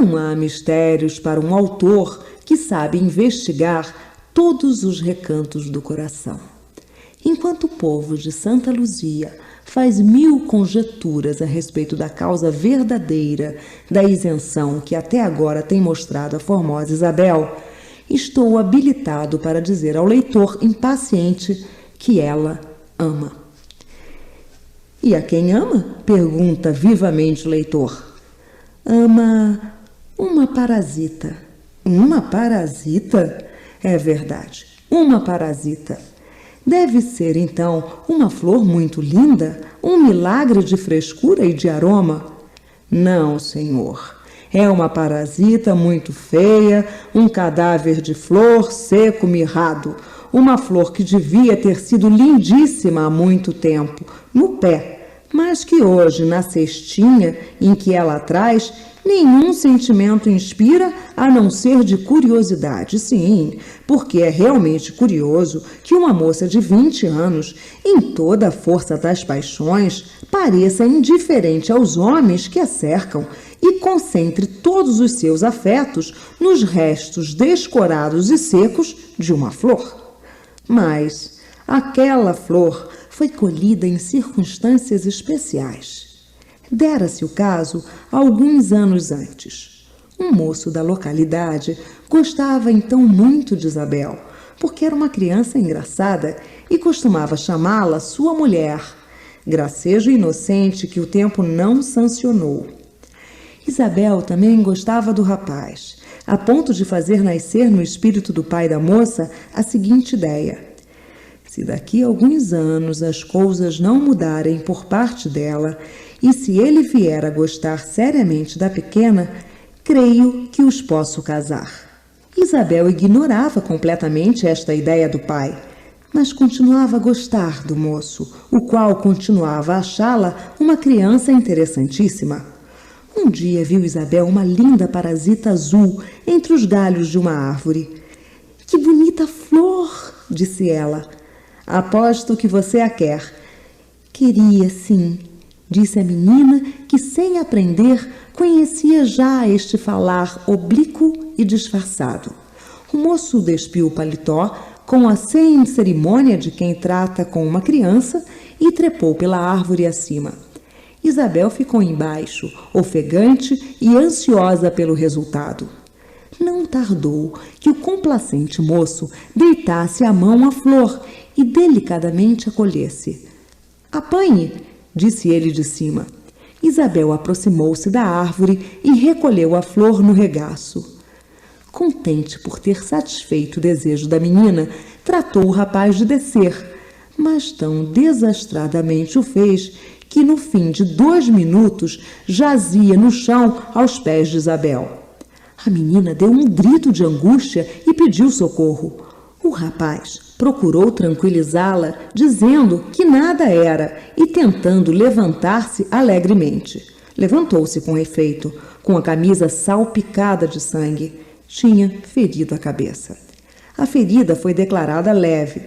Não há mistérios para um autor que sabe investigar todos os recantos do coração. Enquanto o povo de Santa Luzia faz 1000 conjecturas a respeito da causa verdadeira da isenção que até agora tem mostrado a formosa Isabel, estou habilitado para dizer ao leitor impaciente que ela ama. E a quem ama? Pergunta vivamente o leitor. Ama uma parasita. Uma parasita? É verdade, uma parasita. Deve ser, então, uma flor muito linda, um milagre de frescura e de aroma? Não, senhor. É uma parasita muito feia, um cadáver de flor seco mirrado, uma flor que devia ter sido lindíssima há muito tempo, no pé, mas que hoje, na cestinha em que ela traz, nenhum sentimento inspira a não ser de curiosidade. Sim, porque é realmente curioso que uma moça de 20 anos, em toda a força das paixões, pareça indiferente aos homens que a cercam e concentre todos os seus afetos nos restos descorados e secos de uma flor. Mas aquela flor foi colhida em circunstâncias especiais. Dera-se o caso alguns anos antes. Um moço da localidade gostava então muito de Isabel, porque era uma criança engraçada e costumava chamá-la sua mulher, gracejo inocente que o tempo não sancionou. Isabel também gostava do rapaz, a ponto de fazer nascer no espírito do pai da moça a seguinte ideia: se daqui a alguns anos as coisas não mudarem por parte dela, e se ele vier a gostar seriamente da pequena, creio que os posso casar. Isabel ignorava completamente esta ideia do pai, mas continuava a gostar do moço, o qual continuava a achá-la uma criança interessantíssima. Um dia viu Isabel uma linda parasita azul entre os galhos de uma árvore. "Que bonita flor!" disse ela. "Aposto que você a quer." "Queria, sim," disse a menina, que sem aprender conhecia já este falar oblíquo e disfarçado. O moço despiu o paletó com a sem cerimônia de quem trata com uma criança e trepou pela árvore acima. Isabel ficou embaixo, ofegante e ansiosa pelo resultado. Não tardou que o complacente moço deitasse a mão à flor e delicadamente a colhesse. "Apanhe," disse ele de cima. Isabel aproximou-se da árvore e recolheu a flor no regaço. Contente por ter satisfeito o desejo da menina, tratou o rapaz de descer, mas tão desastradamente o fez que no fim de 2 minutos jazia no chão aos pés de Isabel. A menina deu um grito de angústia e pediu socorro. O rapaz procurou tranquilizá-la, dizendo que nada era e tentando levantar-se alegremente. Levantou-se com efeito, com a camisa salpicada de sangue. Tinha ferido a cabeça. A ferida foi declarada leve.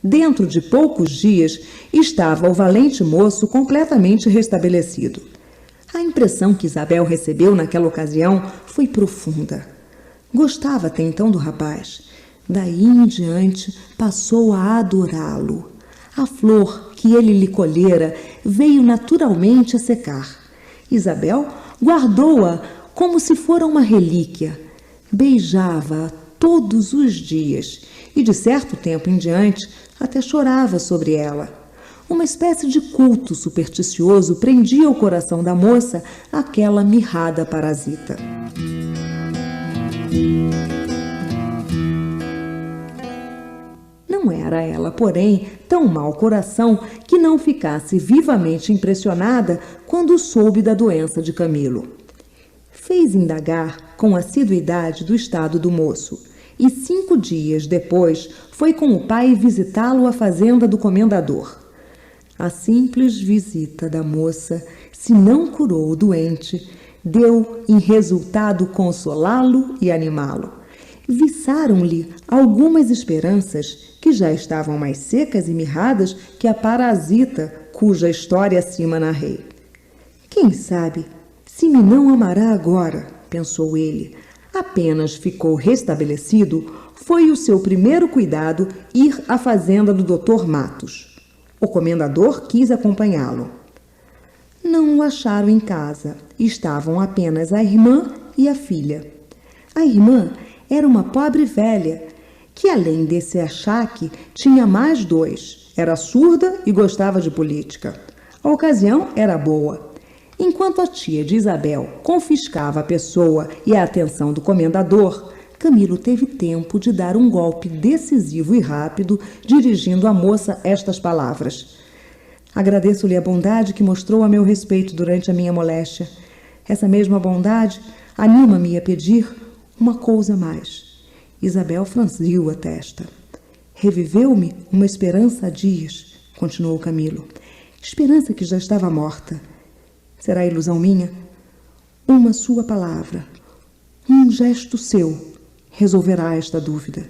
Dentro de poucos dias, estava o valente moço completamente restabelecido. A impressão que Isabel recebeu naquela ocasião foi profunda. Gostava até então do rapaz. Daí em diante, passou a adorá-lo. A flor que ele lhe colhera veio naturalmente a secar. Isabel guardou-a como se fora uma relíquia. Beijava-a todos os dias e, de certo tempo em diante, até chorava sobre ela. Uma espécie de culto supersticioso prendia o coração da moça àquela mirrada parasita. Não era ela, porém, tão mau coração que não ficasse vivamente impressionada quando soube da doença de Camilo. Fez indagar com assiduidade do estado do moço e 5 dias depois foi com o pai visitá-lo à fazenda do comendador. A simples visita da moça, se não curou o doente, deu em resultado consolá-lo e animá-lo. Viçaram-lhe algumas esperanças que já estavam mais secas e mirradas que a parasita cuja história acima narrei. Quem sabe se me não amará agora, pensou ele. Apenas ficou restabelecido, foi o seu primeiro cuidado ir à fazenda do Dr. Matos. O comendador quis acompanhá-lo. Não o acharam em casa, estavam apenas a irmã e a filha. A irmã era uma pobre velha, que além desse achaque, tinha mais 2. Era surda e gostava de política. A ocasião era boa. Enquanto a tia de Isabel confiscava a pessoa e a atenção do comendador, Camilo teve tempo de dar um golpe decisivo e rápido, dirigindo à moça estas palavras: "Agradeço-lhe a bondade que mostrou a meu respeito durante a minha moléstia. Essa mesma bondade anima-me a pedir uma coisa mais." Isabel franziu a testa. "Reviveu-me uma esperança há dias," continuou Camilo. "Esperança que já estava morta. Será ilusão minha? Uma sua palavra, um gesto seu, resolverá esta dúvida."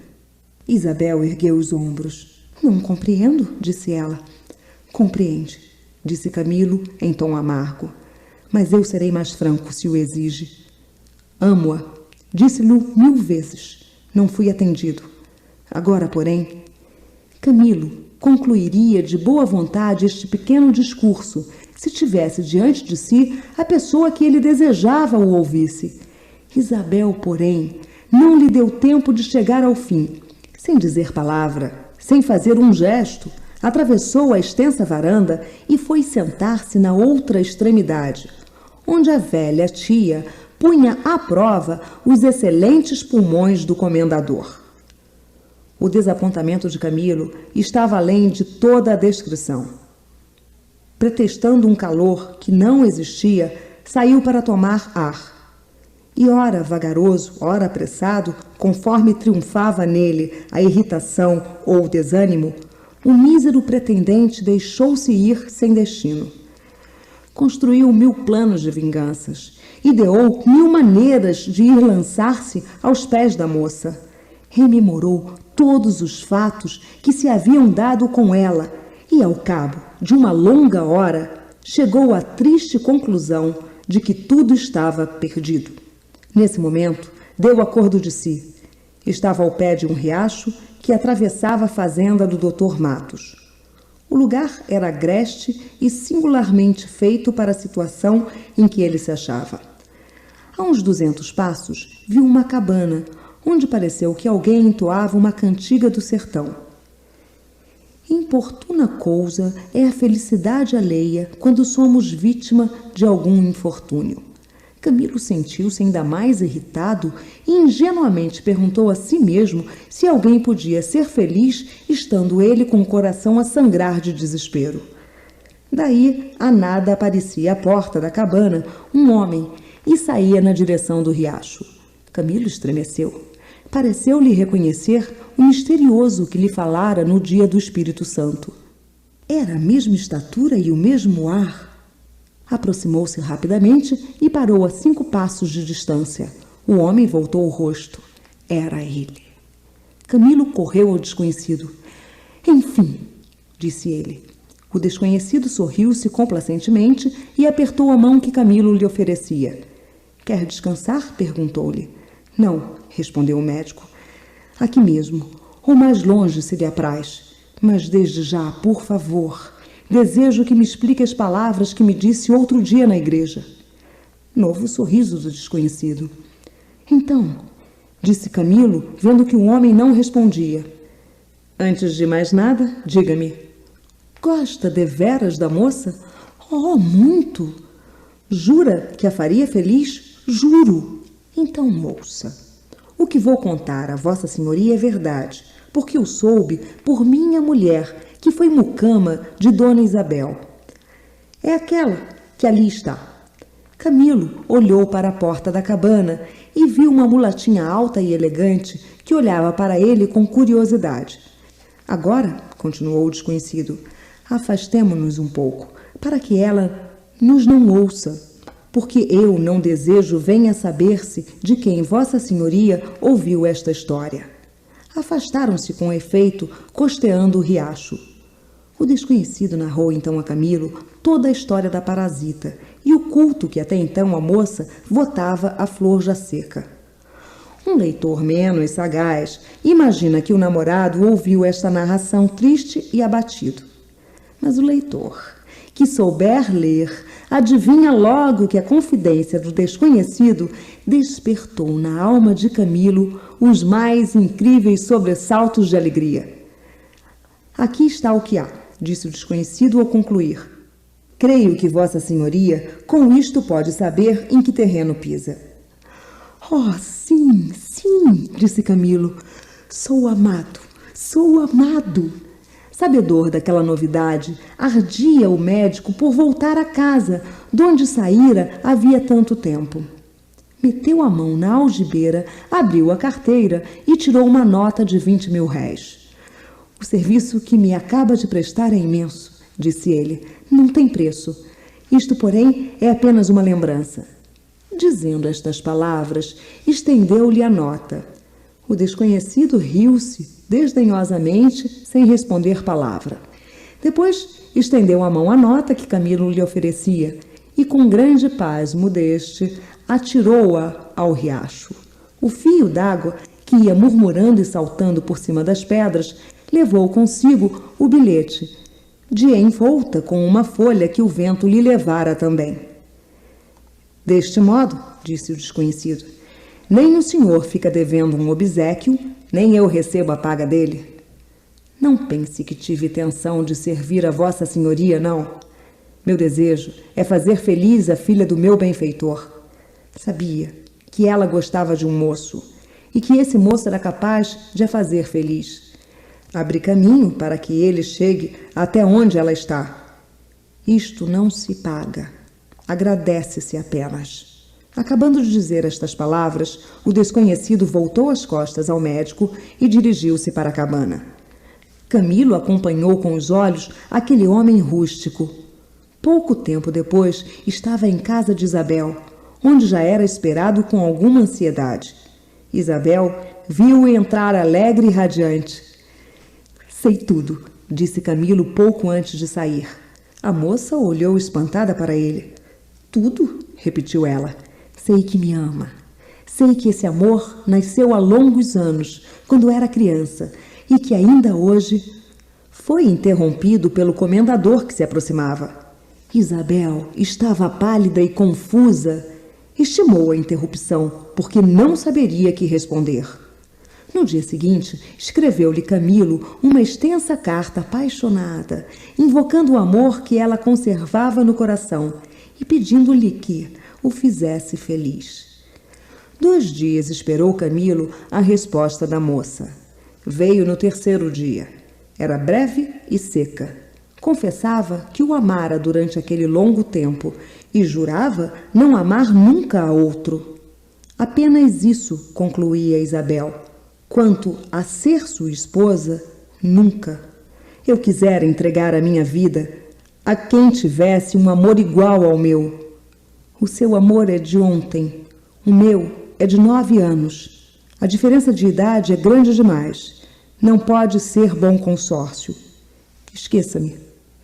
Isabel ergueu os ombros. "Não compreendo," disse ela. "Compreende," disse Camilo em tom amargo. mas eu serei mais franco se o exige. Amo-a, disse-lhe 1000 vezes. Não fui atendido. Agora, porém, Camilo concluiria de boa vontade este pequeno discurso se tivesse diante de si a pessoa que ele desejava o ouvisse. Isabel, porém, não lhe deu tempo de chegar ao fim. Sem dizer palavra, sem fazer um gesto, atravessou a extensa varanda e foi sentar-se na outra extremidade, onde a velha tia punha à prova os excelentes pulmões do comendador. O desapontamento de Camilo estava além de toda a descrição. Pretextando um calor que não existia, saiu para tomar ar. E ora vagaroso, ora apressado, conforme triunfava nele a irritação ou o desânimo, o mísero pretendente deixou-se ir sem destino. Construiu 1000 planos de vinganças, ideou 1000 maneiras de ir lançar-se aos pés da moça. Rememorou todos os fatos que se haviam dado com ela e, ao cabo de uma longa hora, chegou à triste conclusão de que tudo estava perdido. Nesse momento, deu acordo de si. Estava ao pé de um riacho que atravessava a fazenda do Dr. Matos. O lugar era agreste e singularmente feito para a situação em que ele se achava. A uns 200 passos, viu uma cabana, onde pareceu que alguém entoava uma cantiga do sertão. Importuna cousa é a felicidade alheia quando somos vítima de algum infortúnio. Camilo sentiu-se ainda mais irritado e ingenuamente perguntou a si mesmo se alguém podia ser feliz estando ele com o coração a sangrar de desespero. Daí a nada aparecia à porta da cabana um homem e saía na direção do riacho. Camilo estremeceu. Pareceu-lhe reconhecer o misterioso que lhe falara no dia do Espírito Santo. Era a mesma estatura e o mesmo ar. Aproximou-se rapidamente e parou a 5 passos de distância. O homem voltou o rosto. Era ele. Camilo correu ao desconhecido. Enfim, disse ele. O desconhecido sorriu-se complacentemente e apertou a mão que Camilo lhe oferecia. Quer descansar? Perguntou-lhe. Não, respondeu o médico. Aqui mesmo, ou mais longe se lhe apraz. Mas desde já, por favor, desejo que me explique as palavras que me disse outro dia na igreja. Novo sorriso do desconhecido. Então, disse Camilo, vendo que o homem não respondia. Antes de mais nada, diga-me, gosta deveras da moça? Oh, muito! Jura que a faria feliz? Juro! Então ouça. O que vou contar a Vossa Senhoria é verdade, porque o soube por minha mulher, que foi mucama de Dona Isabel. É aquela que ali está. Camilo olhou para a porta da cabana e viu uma mulatinha alta e elegante que olhava para ele com curiosidade. Agora, continuou o desconhecido, afastemo-nos um pouco, para que ela nos não ouça, porque eu não desejo venha saber-se de quem Vossa Senhoria ouviu esta história. Afastaram-se com efeito, costeando o riacho. O desconhecido narrou então a Camilo toda a história da parasita e o culto que até então a moça votava à flor já seca. Um leitor menos sagaz imagina que o namorado ouviu esta narração triste e abatido. Mas o leitor, que souber ler, adivinha logo que a confidência do desconhecido despertou na alma de Camilo os mais incríveis sobressaltos de alegria. Aqui está o que há, disse o desconhecido ao concluir. Creio que Vossa Senhoria com isto pode saber em que terreno pisa. Oh, sim, sim, disse Camilo. Sou amado, sou amado. Sabedor daquela novidade, ardia o médico por voltar a casa, donde saíra havia tanto tempo. Meteu a mão na algibeira, abriu a carteira e tirou uma nota de 20.000 réis. O serviço que me acaba de prestar é imenso, disse ele. Não tem preço. Isto, porém, é apenas uma lembrança. Dizendo estas palavras, estendeu-lhe a nota. O desconhecido riu-se desdenhosamente, sem responder palavra. Depois, estendeu a mão à nota que Camilo lhe oferecia e com grande pasmo deste atirou-a ao riacho. O fio d'água, que ia murmurando e saltando por cima das pedras, levou consigo o bilhete, de envolta com uma folha que o vento lhe levara também. Deste modo, disse o desconhecido, nem o senhor fica devendo um obséquio, nem eu recebo a paga dele. Não pense que tive intenção de servir a vossa senhoria, não. Meu desejo é fazer feliz a filha do meu benfeitor. Sabia que ela gostava de um moço e que esse moço era capaz de a fazer feliz. Abri caminho para que ele chegue até onde ela está. Isto não se paga. Agradece-se apenas. Acabando de dizer estas palavras, o desconhecido voltou as costas ao médico e dirigiu-se para a cabana. Camilo acompanhou com os olhos aquele homem rústico. Pouco tempo depois, estava em casa de Isabel, onde já era esperado com alguma ansiedade. Isabel viu-o entrar alegre e radiante. Sei tudo, disse Camilo pouco antes de sair. A moça olhou espantada para ele. Tudo? Repetiu ela. Sei que me ama. Sei que esse amor nasceu há longos anos, quando era criança, e que ainda hoje foi interrompido pelo comendador que se aproximava. Isabel estava pálida e confusa. Estimou a interrupção, porque não saberia que responder. No dia seguinte, escreveu-lhe Camilo uma extensa carta apaixonada, invocando o amor que ela conservava no coração e pedindo-lhe que o fizesse feliz. 2 dias esperou Camilo a resposta da moça. Veio no 3º dia. Era breve e seca. Confessava que o amara durante aquele longo tempo e jurava não amar nunca a outro. Apenas isso, concluía Isabel. Quanto a ser sua esposa, nunca. Eu quisera entregar a minha vida a quem tivesse um amor igual ao meu. O seu amor é de ontem, o meu é de 9 anos. A diferença de idade é grande demais. Não pode ser bom consórcio. Esqueça-me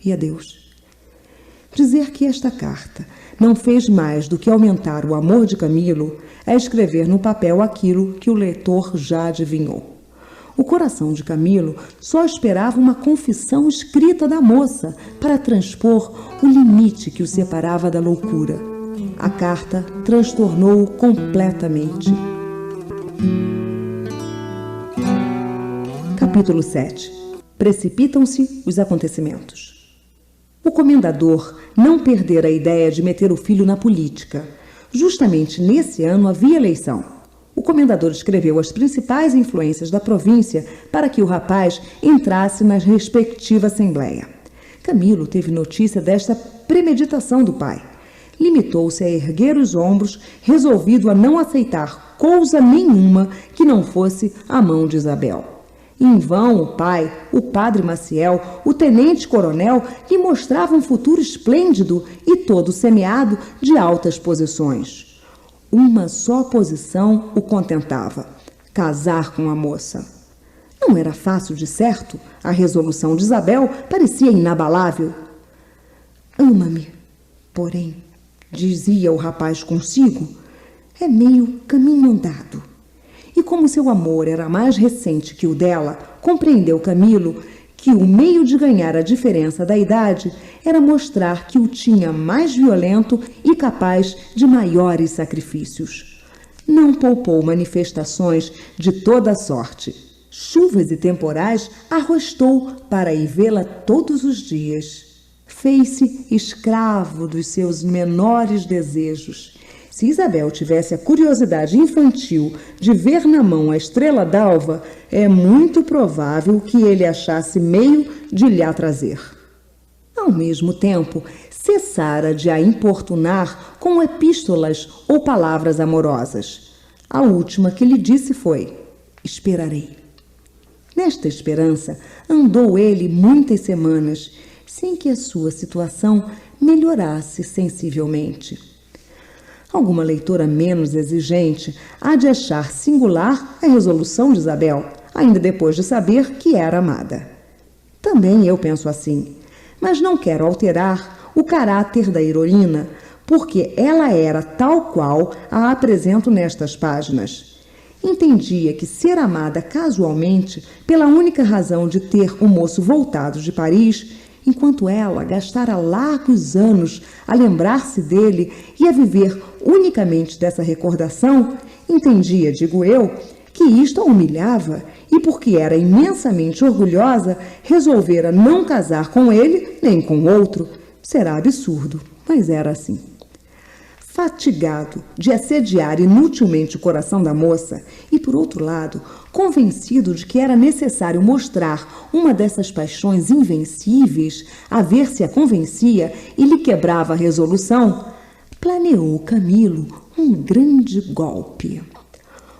e adeus. Dizer que esta carta não fez mais do que aumentar o amor de Camilo é escrever no papel aquilo que o leitor já adivinhou. O coração de Camilo só esperava uma confissão escrita da moça para transpor o limite que o separava da loucura. A carta transtornou-o completamente. Capítulo 7. Precipitam-se os acontecimentos. O comendador não perdera a ideia de meter o filho na política. Justamente nesse ano havia eleição. O comendador escreveu as principais influências da província para que o rapaz entrasse na respectiva assembleia. Camilo teve notícia desta premeditação do pai. Limitou-se a erguer os ombros, resolvido a não aceitar coisa nenhuma que não fosse a mão de Isabel. Em vão o pai, o padre Maciel, o tenente-coronel lhe mostravam um futuro esplêndido e todo semeado de altas posições. Uma só posição o contentava: casar com a moça. Não era fácil, de certo. A resolução de Isabel parecia inabalável. Ama-me, porém, dizia o rapaz consigo, é meio caminho andado. E como seu amor era mais recente que o dela, compreendeu Camilo que o meio de ganhar a diferença da idade era mostrar que o tinha mais violento e capaz de maiores sacrifícios. Não poupou manifestações de toda a sorte. Chuvas e temporais arrostou para ir vê-la todos os dias. Fez-se escravo dos seus menores desejos. Se Isabel tivesse a curiosidade infantil de ver na mão a estrela d'alva, é muito provável que ele achasse meio de lhe a trazer. Ao mesmo tempo, cessara de a importunar com epístolas ou palavras amorosas. A última que lhe disse foi: esperarei. Nesta esperança, andou ele muitas semanas, sem que a sua situação melhorasse sensivelmente. Alguma leitora menos exigente há de achar singular a resolução de Isabel, ainda depois de saber que era amada. Também eu penso assim, mas não quero alterar o caráter da heroína porque ela era tal qual a apresento nestas páginas. Entendia que ser amada casualmente, pela única razão de ter o moço voltado de Paris, enquanto ela gastara largos anos a lembrar-se dele e a viver unicamente dessa recordação, entendia, digo eu, que isto a humilhava e, porque era imensamente orgulhosa, resolvera não casar com ele nem com outro. Será absurdo, mas era assim. Fatigado de assediar inutilmente o coração da moça e, por outro lado, convencido de que era necessário mostrar uma dessas paixões invencíveis, a ver se a convencia e lhe quebrava a resolução, planeou Camilo um grande golpe.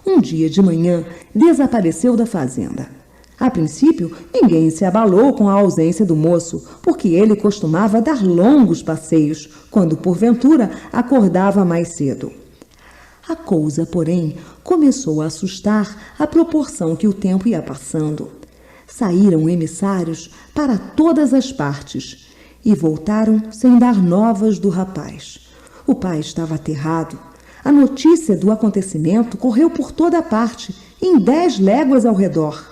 Um dia de manhã, desapareceu da fazenda. A princípio, ninguém se abalou com a ausência do moço, porque ele costumava dar longos passeios, quando, porventura, acordava mais cedo. A coisa, porém, começou a assustar à proporção que o tempo ia passando. Saíram emissários para todas as partes e voltaram sem dar novas do rapaz. O pai estava aterrado. A notícia do acontecimento correu por toda a parte, em 10 léguas ao redor.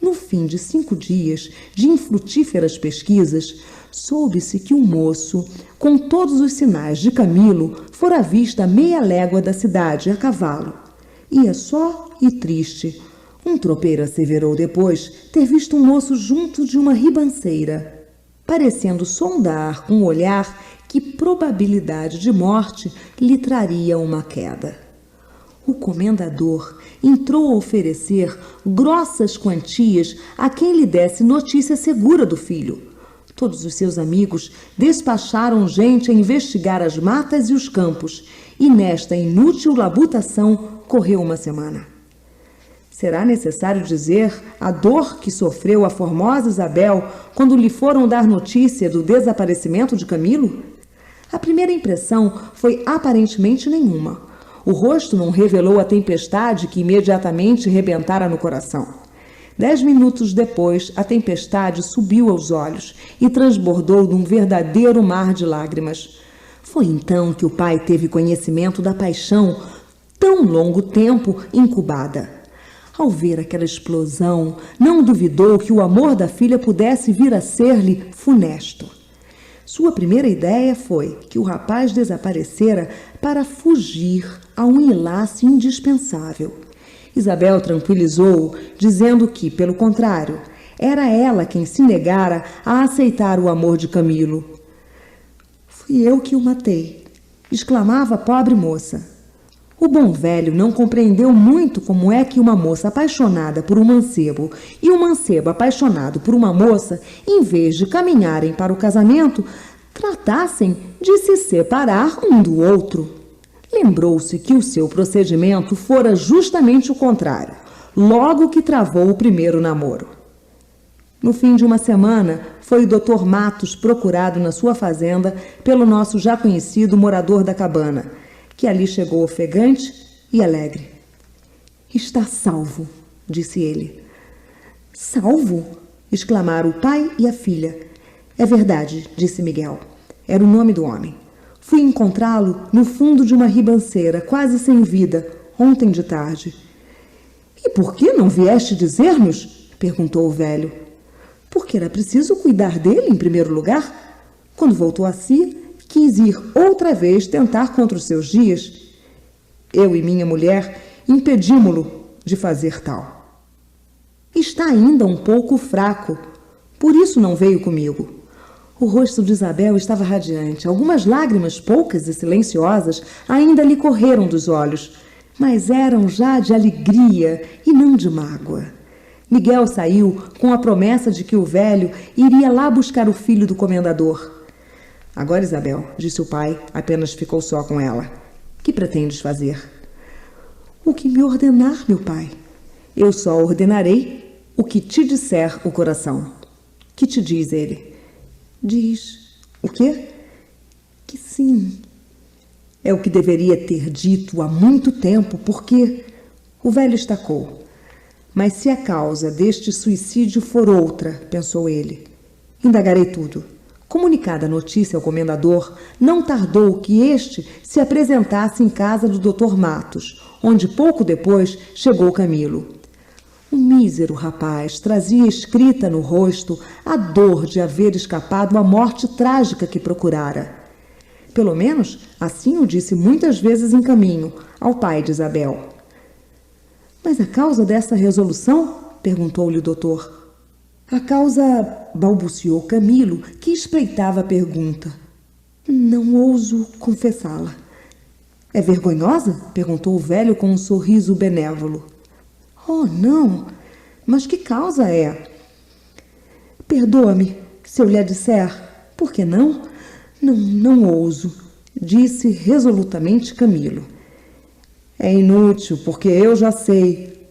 No fim de 5 dias de infrutíferas pesquisas, soube-se que o moço, com todos os sinais de Camilo, fora visto a meia légua da cidade a cavalo. Ia só e triste. Um tropeiro asseverou depois ter visto um moço junto de uma ribanceira, parecendo sondar com o olhar que probabilidade de morte lhe traria uma queda. O comendador entrou a oferecer grossas quantias a quem lhe desse notícia segura do filho. Todos os seus amigos despacharam gente a investigar as matas e os campos, e nesta inútil labutação correu uma semana. Será necessário dizer a dor que sofreu a formosa Isabel quando lhe foram dar notícia do desaparecimento de Camilo? A primeira impressão foi aparentemente nenhuma. O rosto não revelou a tempestade que imediatamente rebentara no coração. 10 minutos depois, a tempestade subiu aos olhos e transbordou num verdadeiro mar de lágrimas. Foi então que o pai teve conhecimento da paixão tão longo tempo incubada. Ao ver aquela explosão, não duvidou que o amor da filha pudesse vir a ser-lhe funesto. Sua primeira ideia foi que o rapaz desaparecera para fugir a um enlace indispensável. Isabel tranquilizou-o, dizendo que, pelo contrário, era ela quem se negara a aceitar o amor de Camilo. "Fui eu que o matei", exclamava a pobre moça. O bom velho não compreendeu muito como é que uma moça apaixonada por um mancebo e um mancebo apaixonado por uma moça, em vez de caminharem para o casamento, tratassem de se separar um do outro. Lembrou-se que o seu procedimento fora justamente o contrário, logo que travou o primeiro namoro. No fim de uma semana, foi o Dr. Matos procurado na sua fazenda pelo nosso já conhecido morador da cabana, que ali chegou ofegante e alegre. "Está salvo", disse ele. "Salvo?", exclamaram o pai e a filha. "É verdade", disse Miguel. Era o nome do homem. "Fui encontrá-lo no fundo de uma ribanceira, quase sem vida, ontem de tarde." "E por que não vieste dizer-nos?", perguntou o velho. "Porque era preciso cuidar dele em primeiro lugar. Quando voltou a si, quis ir outra vez tentar contra os seus dias. Eu e minha mulher impedimo-lo de fazer tal. Está ainda um pouco fraco, por isso não veio comigo." O rosto de Isabel estava radiante. Algumas lágrimas, poucas e silenciosas, ainda lhe correram dos olhos, mas eram já de alegria e não de mágoa. Miguel saiu com a promessa de que o velho iria lá buscar o filho do comendador. "Agora, Isabel", disse o pai, apenas ficou só com ela. "Que pretendes fazer?" "O que me ordenar, meu pai." "Eu só ordenarei o que te disser o coração." "Que te diz ele?" "Diz." "O quê?" "Que sim." "É o que deveria ter dito há muito tempo, porque..." O velho estacou. "Mas se a causa deste suicídio for outra", pensou ele, "indagarei tudo. Comunicada a notícia ao comendador, não tardou que este se apresentasse em casa do Dr. Matos, onde pouco depois chegou Camilo. O mísero rapaz trazia escrita no rosto a dor de haver escapado à morte trágica que procurara. Pelo menos assim o disse muitas vezes em caminho ao pai de Isabel. Mas a causa dessa resolução? Perguntou-lhe o doutor. A causa, balbuciou Camilo, que espreitava a pergunta. Não ouso confessá-la. É vergonhosa? Perguntou o velho com um sorriso benévolo. Oh, não, mas que causa é? Perdoa-me se eu lhe disser. Por que não? Não ouso, disse resolutamente Camilo. É inútil, porque eu já sei.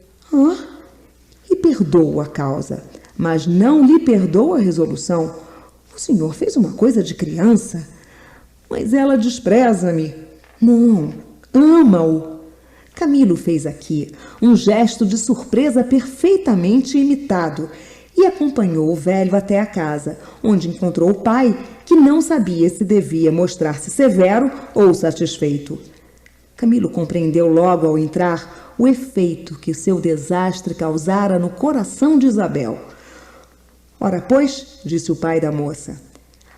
E perdoo a causa, mas não lhe perdoo a resolução. O senhor fez uma coisa de criança, mas ela despreza-me. Não, ama-o. Camilo fez aqui um gesto de surpresa perfeitamente imitado e acompanhou o velho até a casa, onde encontrou o pai, que não sabia se devia mostrar-se severo ou satisfeito. Camilo compreendeu logo ao entrar o efeito que seu desastre causara no coração de Isabel. Ora, pois, disse o pai da moça,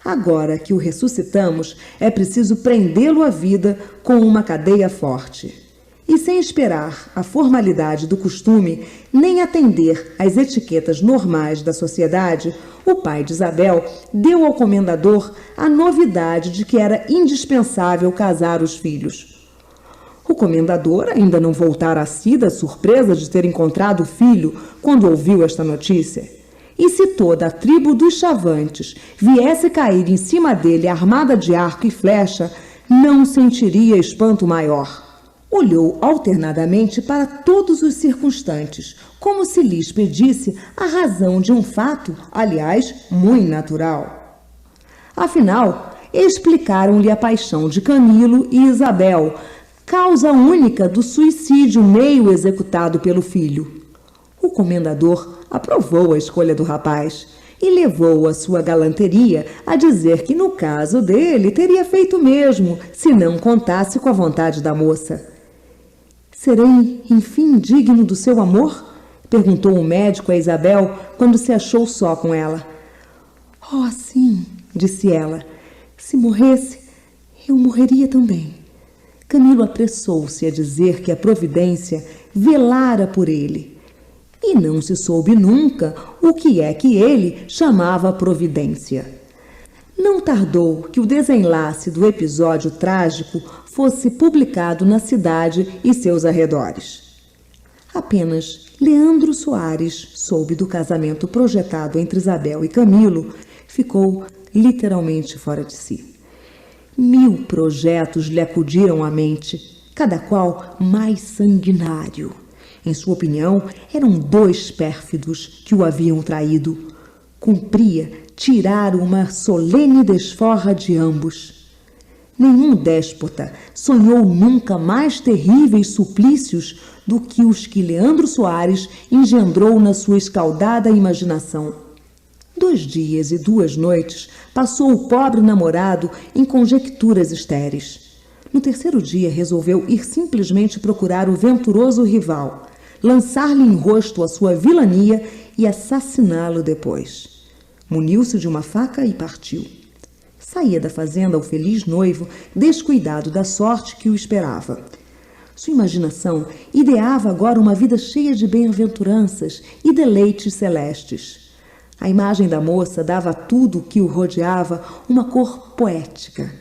agora que o ressuscitamos, é preciso prendê-lo à vida com uma cadeia forte. E sem esperar a formalidade do costume, nem atender às etiquetas normais da sociedade, o pai de Isabel deu ao comendador a novidade de que era indispensável casar os filhos. O comendador ainda não voltara a si da surpresa de ter encontrado o filho quando ouviu esta notícia. E se toda a tribo dos Chavantes viesse cair em cima dele armada de arco e flecha, não sentiria espanto maior. Olhou alternadamente para todos os circunstantes, como se lhes pedisse a razão de um fato, aliás, muito natural. Afinal, explicaram-lhe a paixão de Camilo e Isabel, causa única do suicídio meio executado pelo filho. O comendador aprovou a escolha do rapaz e levou a sua galanteria a dizer que no caso dele teria feito o mesmo, se não contasse com a vontade da moça. Serei, enfim, digno do seu amor? Perguntou o médico a Isabel quando se achou só com ela. Oh, sim, disse ela. Se morresse, eu morreria também. Camilo apressou-se a dizer que a providência velara por ele. E não se soube nunca o que é que ele chamava providência. Não tardou que o desenlace do episódio trágico fosse publicado na cidade e seus arredores. Apenas Leandro Soares soube do casamento projetado entre Isabel e Camilo, ficou literalmente fora de si. 1000 projetos lhe acudiram à mente, cada qual mais sanguinário. Em sua opinião, eram 2 pérfidos que o haviam traído. Cumpria tirar uma solene desforra de ambos. Nenhum déspota sonhou nunca mais terríveis suplícios do que os que Leandro Soares engendrou na sua escaldada imaginação. 2 dias e 2 noites passou o pobre namorado em conjecturas estéreis. No 3º dia resolveu ir simplesmente procurar o venturoso rival, lançar-lhe em rosto a sua vilania e assassiná-lo depois. Muniu-se de uma faca e partiu. Saía da fazenda o feliz noivo, descuidado da sorte que o esperava. Sua imaginação ideava agora uma vida cheia de bem-aventuranças e deleites celestes. A imagem da moça dava a tudo o que o rodeava uma cor poética.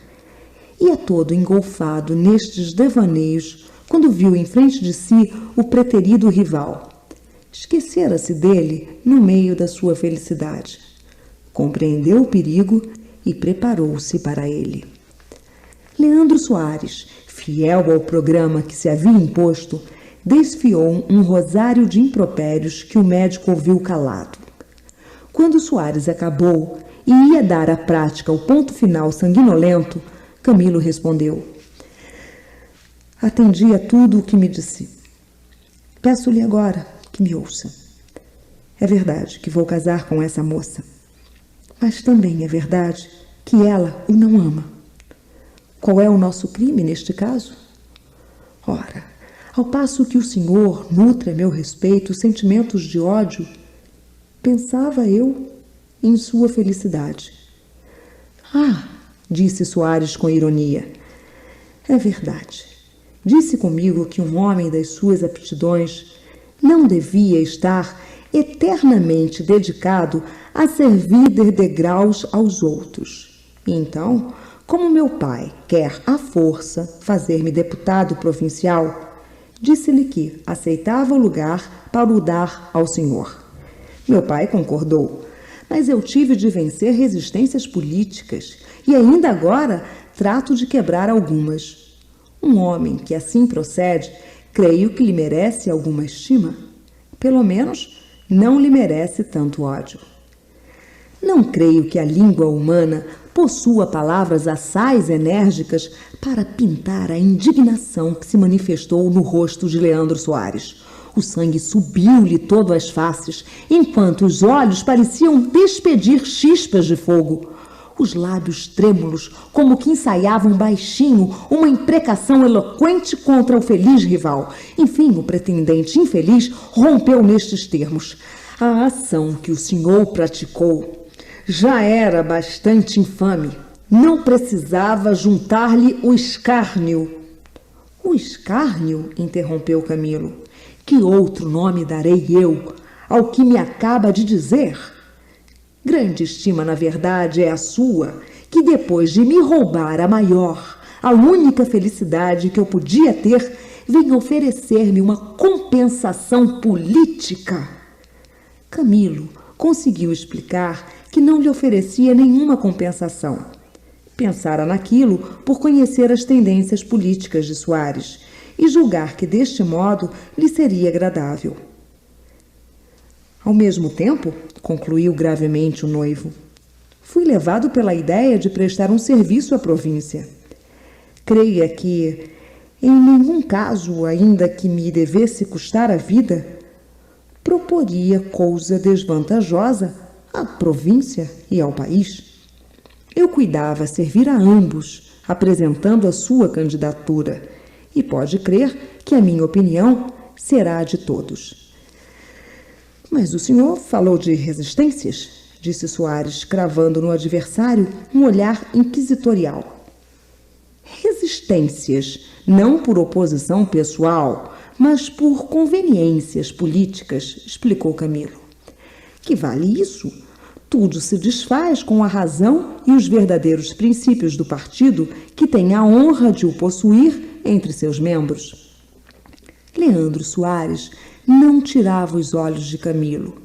Ia todo engolfado nestes devaneios quando viu em frente de si o preterido rival. Esquecera-se dele no meio da sua felicidade. Compreendeu o perigo e preparou-se para ele. Leandro Soares, fiel ao programa que se havia imposto, desfiou um rosário de impropérios que o médico ouviu calado. Quando Soares acabou e ia dar à prática o ponto final sanguinolento, Camilo respondeu: atendi a tudo o que me disse. Peço-lhe agora que me ouça. É verdade que vou casar com essa moça. Mas também é verdade que ela o não ama. Qual é o nosso crime neste caso? Ora, ao passo que o senhor nutre a meu respeito sentimentos de ódio, pensava eu em sua felicidade. Ah, disse Soares com ironia, é verdade. Disse comigo que um homem das suas aptidões não devia estar eternamente dedicado a servir de degraus aos outros. E então, como meu pai quer à força fazer-me deputado provincial, disse-lhe que aceitava o lugar para o dar ao senhor. Meu pai concordou, mas eu tive de vencer resistências políticas e ainda agora trato de quebrar algumas. Um homem que assim procede, creio que lhe merece alguma estima. Pelo menos, não lhe merece tanto ódio. Não creio que a língua humana possua palavras assaz enérgicas para pintar a indignação que se manifestou no rosto de Leandro Soares. O sangue subiu-lhe todo às faces, enquanto os olhos pareciam despedir chispas de fogo. Os lábios trêmulos, como que ensaiavam baixinho uma imprecação eloquente contra o feliz rival. Enfim, o pretendente infeliz rompeu nestes termos. A ação que o senhor praticou já era bastante infame. Não precisava juntar-lhe o escárnio. O escárnio? Interrompeu Camilo. Que outro nome darei eu ao que me acaba de dizer? Grande estima, na verdade, é a sua, que depois de me roubar a maior, a única felicidade que eu podia ter, vem oferecer-me uma compensação política. Camilo conseguiu explicar que não lhe oferecia nenhuma compensação. Pensara naquilo por conhecer as tendências políticas de Soares e julgar que deste modo lhe seria agradável. Ao mesmo tempo, concluiu gravemente o noivo, fui levado pela ideia de prestar um serviço à província. Creia que, em nenhum caso, ainda que me devesse custar a vida, proporia coisa desvantajosa à província e ao país. Eu cuidava servir a ambos, apresentando a sua candidatura, e pode crer que a minha opinião será a de todos. Mas o senhor falou de resistências, disse Soares, cravando no adversário um olhar inquisitorial. Resistências, não por oposição pessoal, mas por conveniências políticas, explicou Camilo. Que vale isso? Tudo se desfaz com a razão e os verdadeiros princípios do partido que tem a honra de o possuir entre seus membros. Leandro Soares não tirava os olhos de Camilo.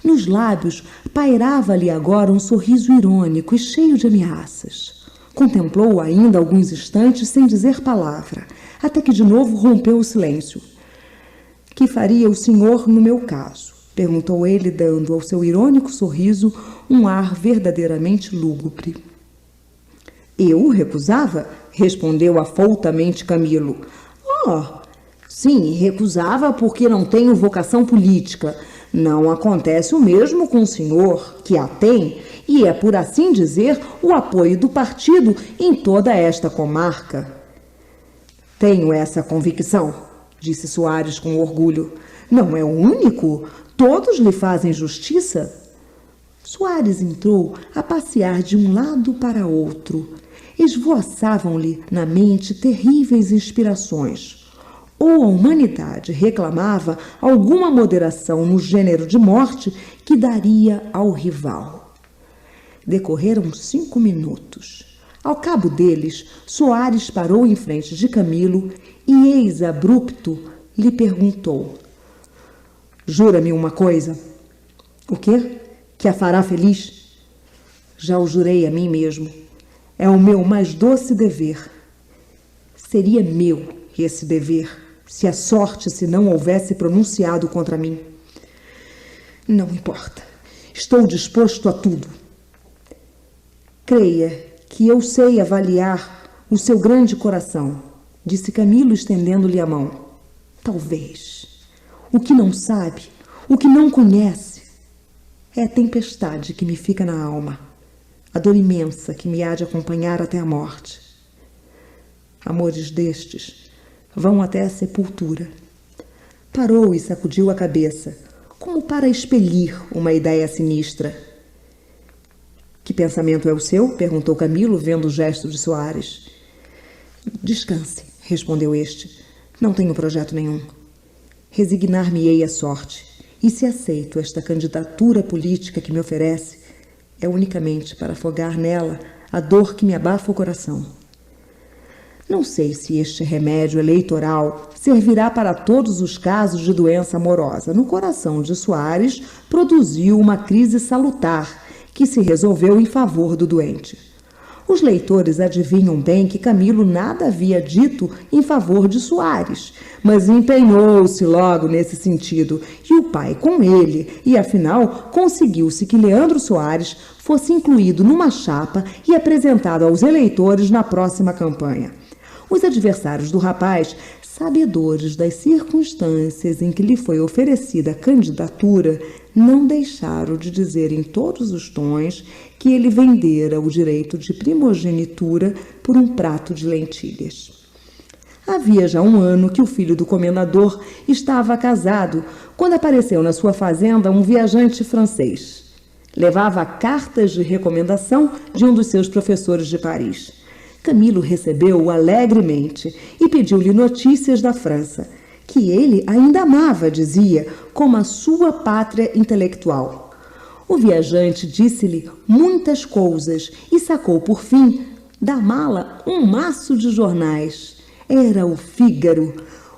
Nos lábios pairava-lhe agora um sorriso irônico e cheio de ameaças. Contemplou-o ainda alguns instantes sem dizer palavra, até que de novo rompeu o silêncio. Que faria o senhor no meu caso? Perguntou ele, dando ao seu irônico sorriso um ar verdadeiramente lúgubre. Eu recusava? Respondeu afoutamente Camilo. Sim, recusava porque não tenho vocação política. Não acontece o mesmo com o senhor, que a tem, e é, por assim dizer, o apoio do partido em toda esta comarca. Tenho essa convicção, disse Soares com orgulho. Não é o único? Todos lhe fazem justiça? Soares entrou a passear de um lado para outro. Esvoaçavam-lhe na mente terríveis inspirações. Ou a humanidade reclamava alguma moderação no gênero de morte que daria ao rival. Decorreram 5 minutos. Ao cabo deles, Soares parou em frente de Camilo e, ex-abrupto, lhe perguntou: Jura-me uma coisa. O quê? Que a fará feliz? Já o jurei a mim mesmo. É o meu mais doce dever. Seria meu esse dever, se a sorte se não houvesse pronunciado contra mim. Não importa. Estou disposto a tudo. Creia que eu sei avaliar o seu grande coração, disse Camilo, estendendo-lhe a mão. Talvez. O que não sabe, o que não conhece, é a tempestade que me fica na alma. a dor imensa que me há de acompanhar até a morte. Amores destes vão até a sepultura. Parou e sacudiu a cabeça, como para expelir uma ideia sinistra. Que pensamento é o seu? Perguntou Camilo, vendo o gesto de Soares. Descanse, respondeu este. Não tenho projeto nenhum. Resignar-me-ei à sorte, e se aceito esta candidatura política que me oferece, é unicamente para afogar nela a dor que me abafa o coração. Não sei se este remédio eleitoral servirá para todos os casos de doença amorosa. No coração de Soares produziu uma crise salutar que se resolveu em favor do doente. Os leitores adivinham bem que Camilo nada havia dito em favor de Soares, mas empenhou-se logo nesse sentido, e o pai com ele, e afinal conseguiu-se que Leandro Soares fosse incluído numa chapa e apresentado aos eleitores na próxima campanha. Os adversários do rapaz, sabedores das circunstâncias em que lhe foi oferecida a candidatura, não deixaram de dizer em todos os tons que ele vendera o direito de primogenitura por um prato de lentilhas. Havia já 1 ano que o filho do comendador estava casado, quando apareceu na sua fazenda um viajante francês. Levava cartas de recomendação de um dos seus professores de Paris. Camilo recebeu-o alegremente e pediu-lhe notícias da França, que ele ainda amava, dizia, como a sua pátria intelectual. O viajante disse-lhe muitas coisas e sacou, por fim, da mala um maço de jornais. Era o Fígaro.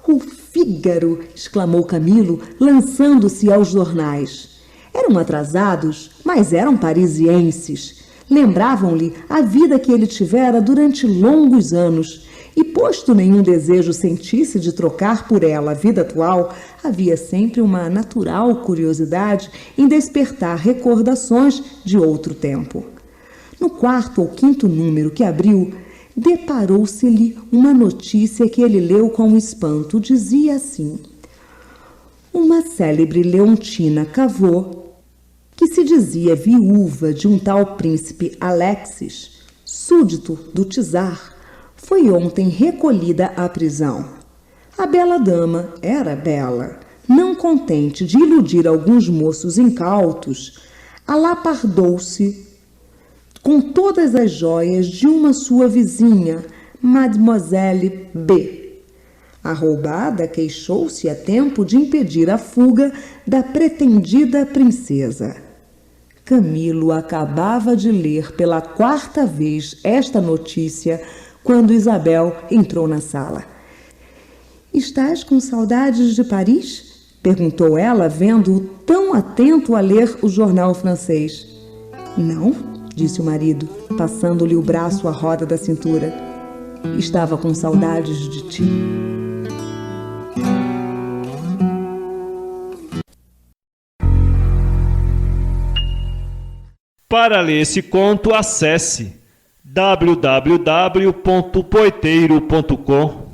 O Fígaro! Exclamou Camilo, lançando-se aos jornais. Eram atrasados, mas eram parisienses. Lembravam-lhe a vida que ele tivera durante longos anos, e posto nenhum desejo sentisse de trocar por ela a vida atual, havia sempre uma natural curiosidade em despertar recordações de outro tempo. No 4º ou 5º número que abriu, deparou-se-lhe uma notícia que ele leu com espanto. Dizia assim: uma célebre leontina Cavot, que se dizia viúva de um tal príncipe Alexis, súdito do czar, foi ontem recolhida à prisão. A bela dama era bela. Não contente de iludir alguns moços incautos, alapardou-se com todas as joias de uma sua vizinha, Mademoiselle B. A roubada queixou-se a tempo de impedir a fuga da pretendida princesa. Camilo acabava de ler pela 4ª vez esta notícia quando Isabel entrou na sala. Estás com saudades de Paris? Perguntou ela, vendo-o tão atento a ler o jornal francês. Não, disse o marido, passando-lhe o braço à roda da cintura. Estava com saudades de ti. Para ler esse conto, acesse www.poeteiro.com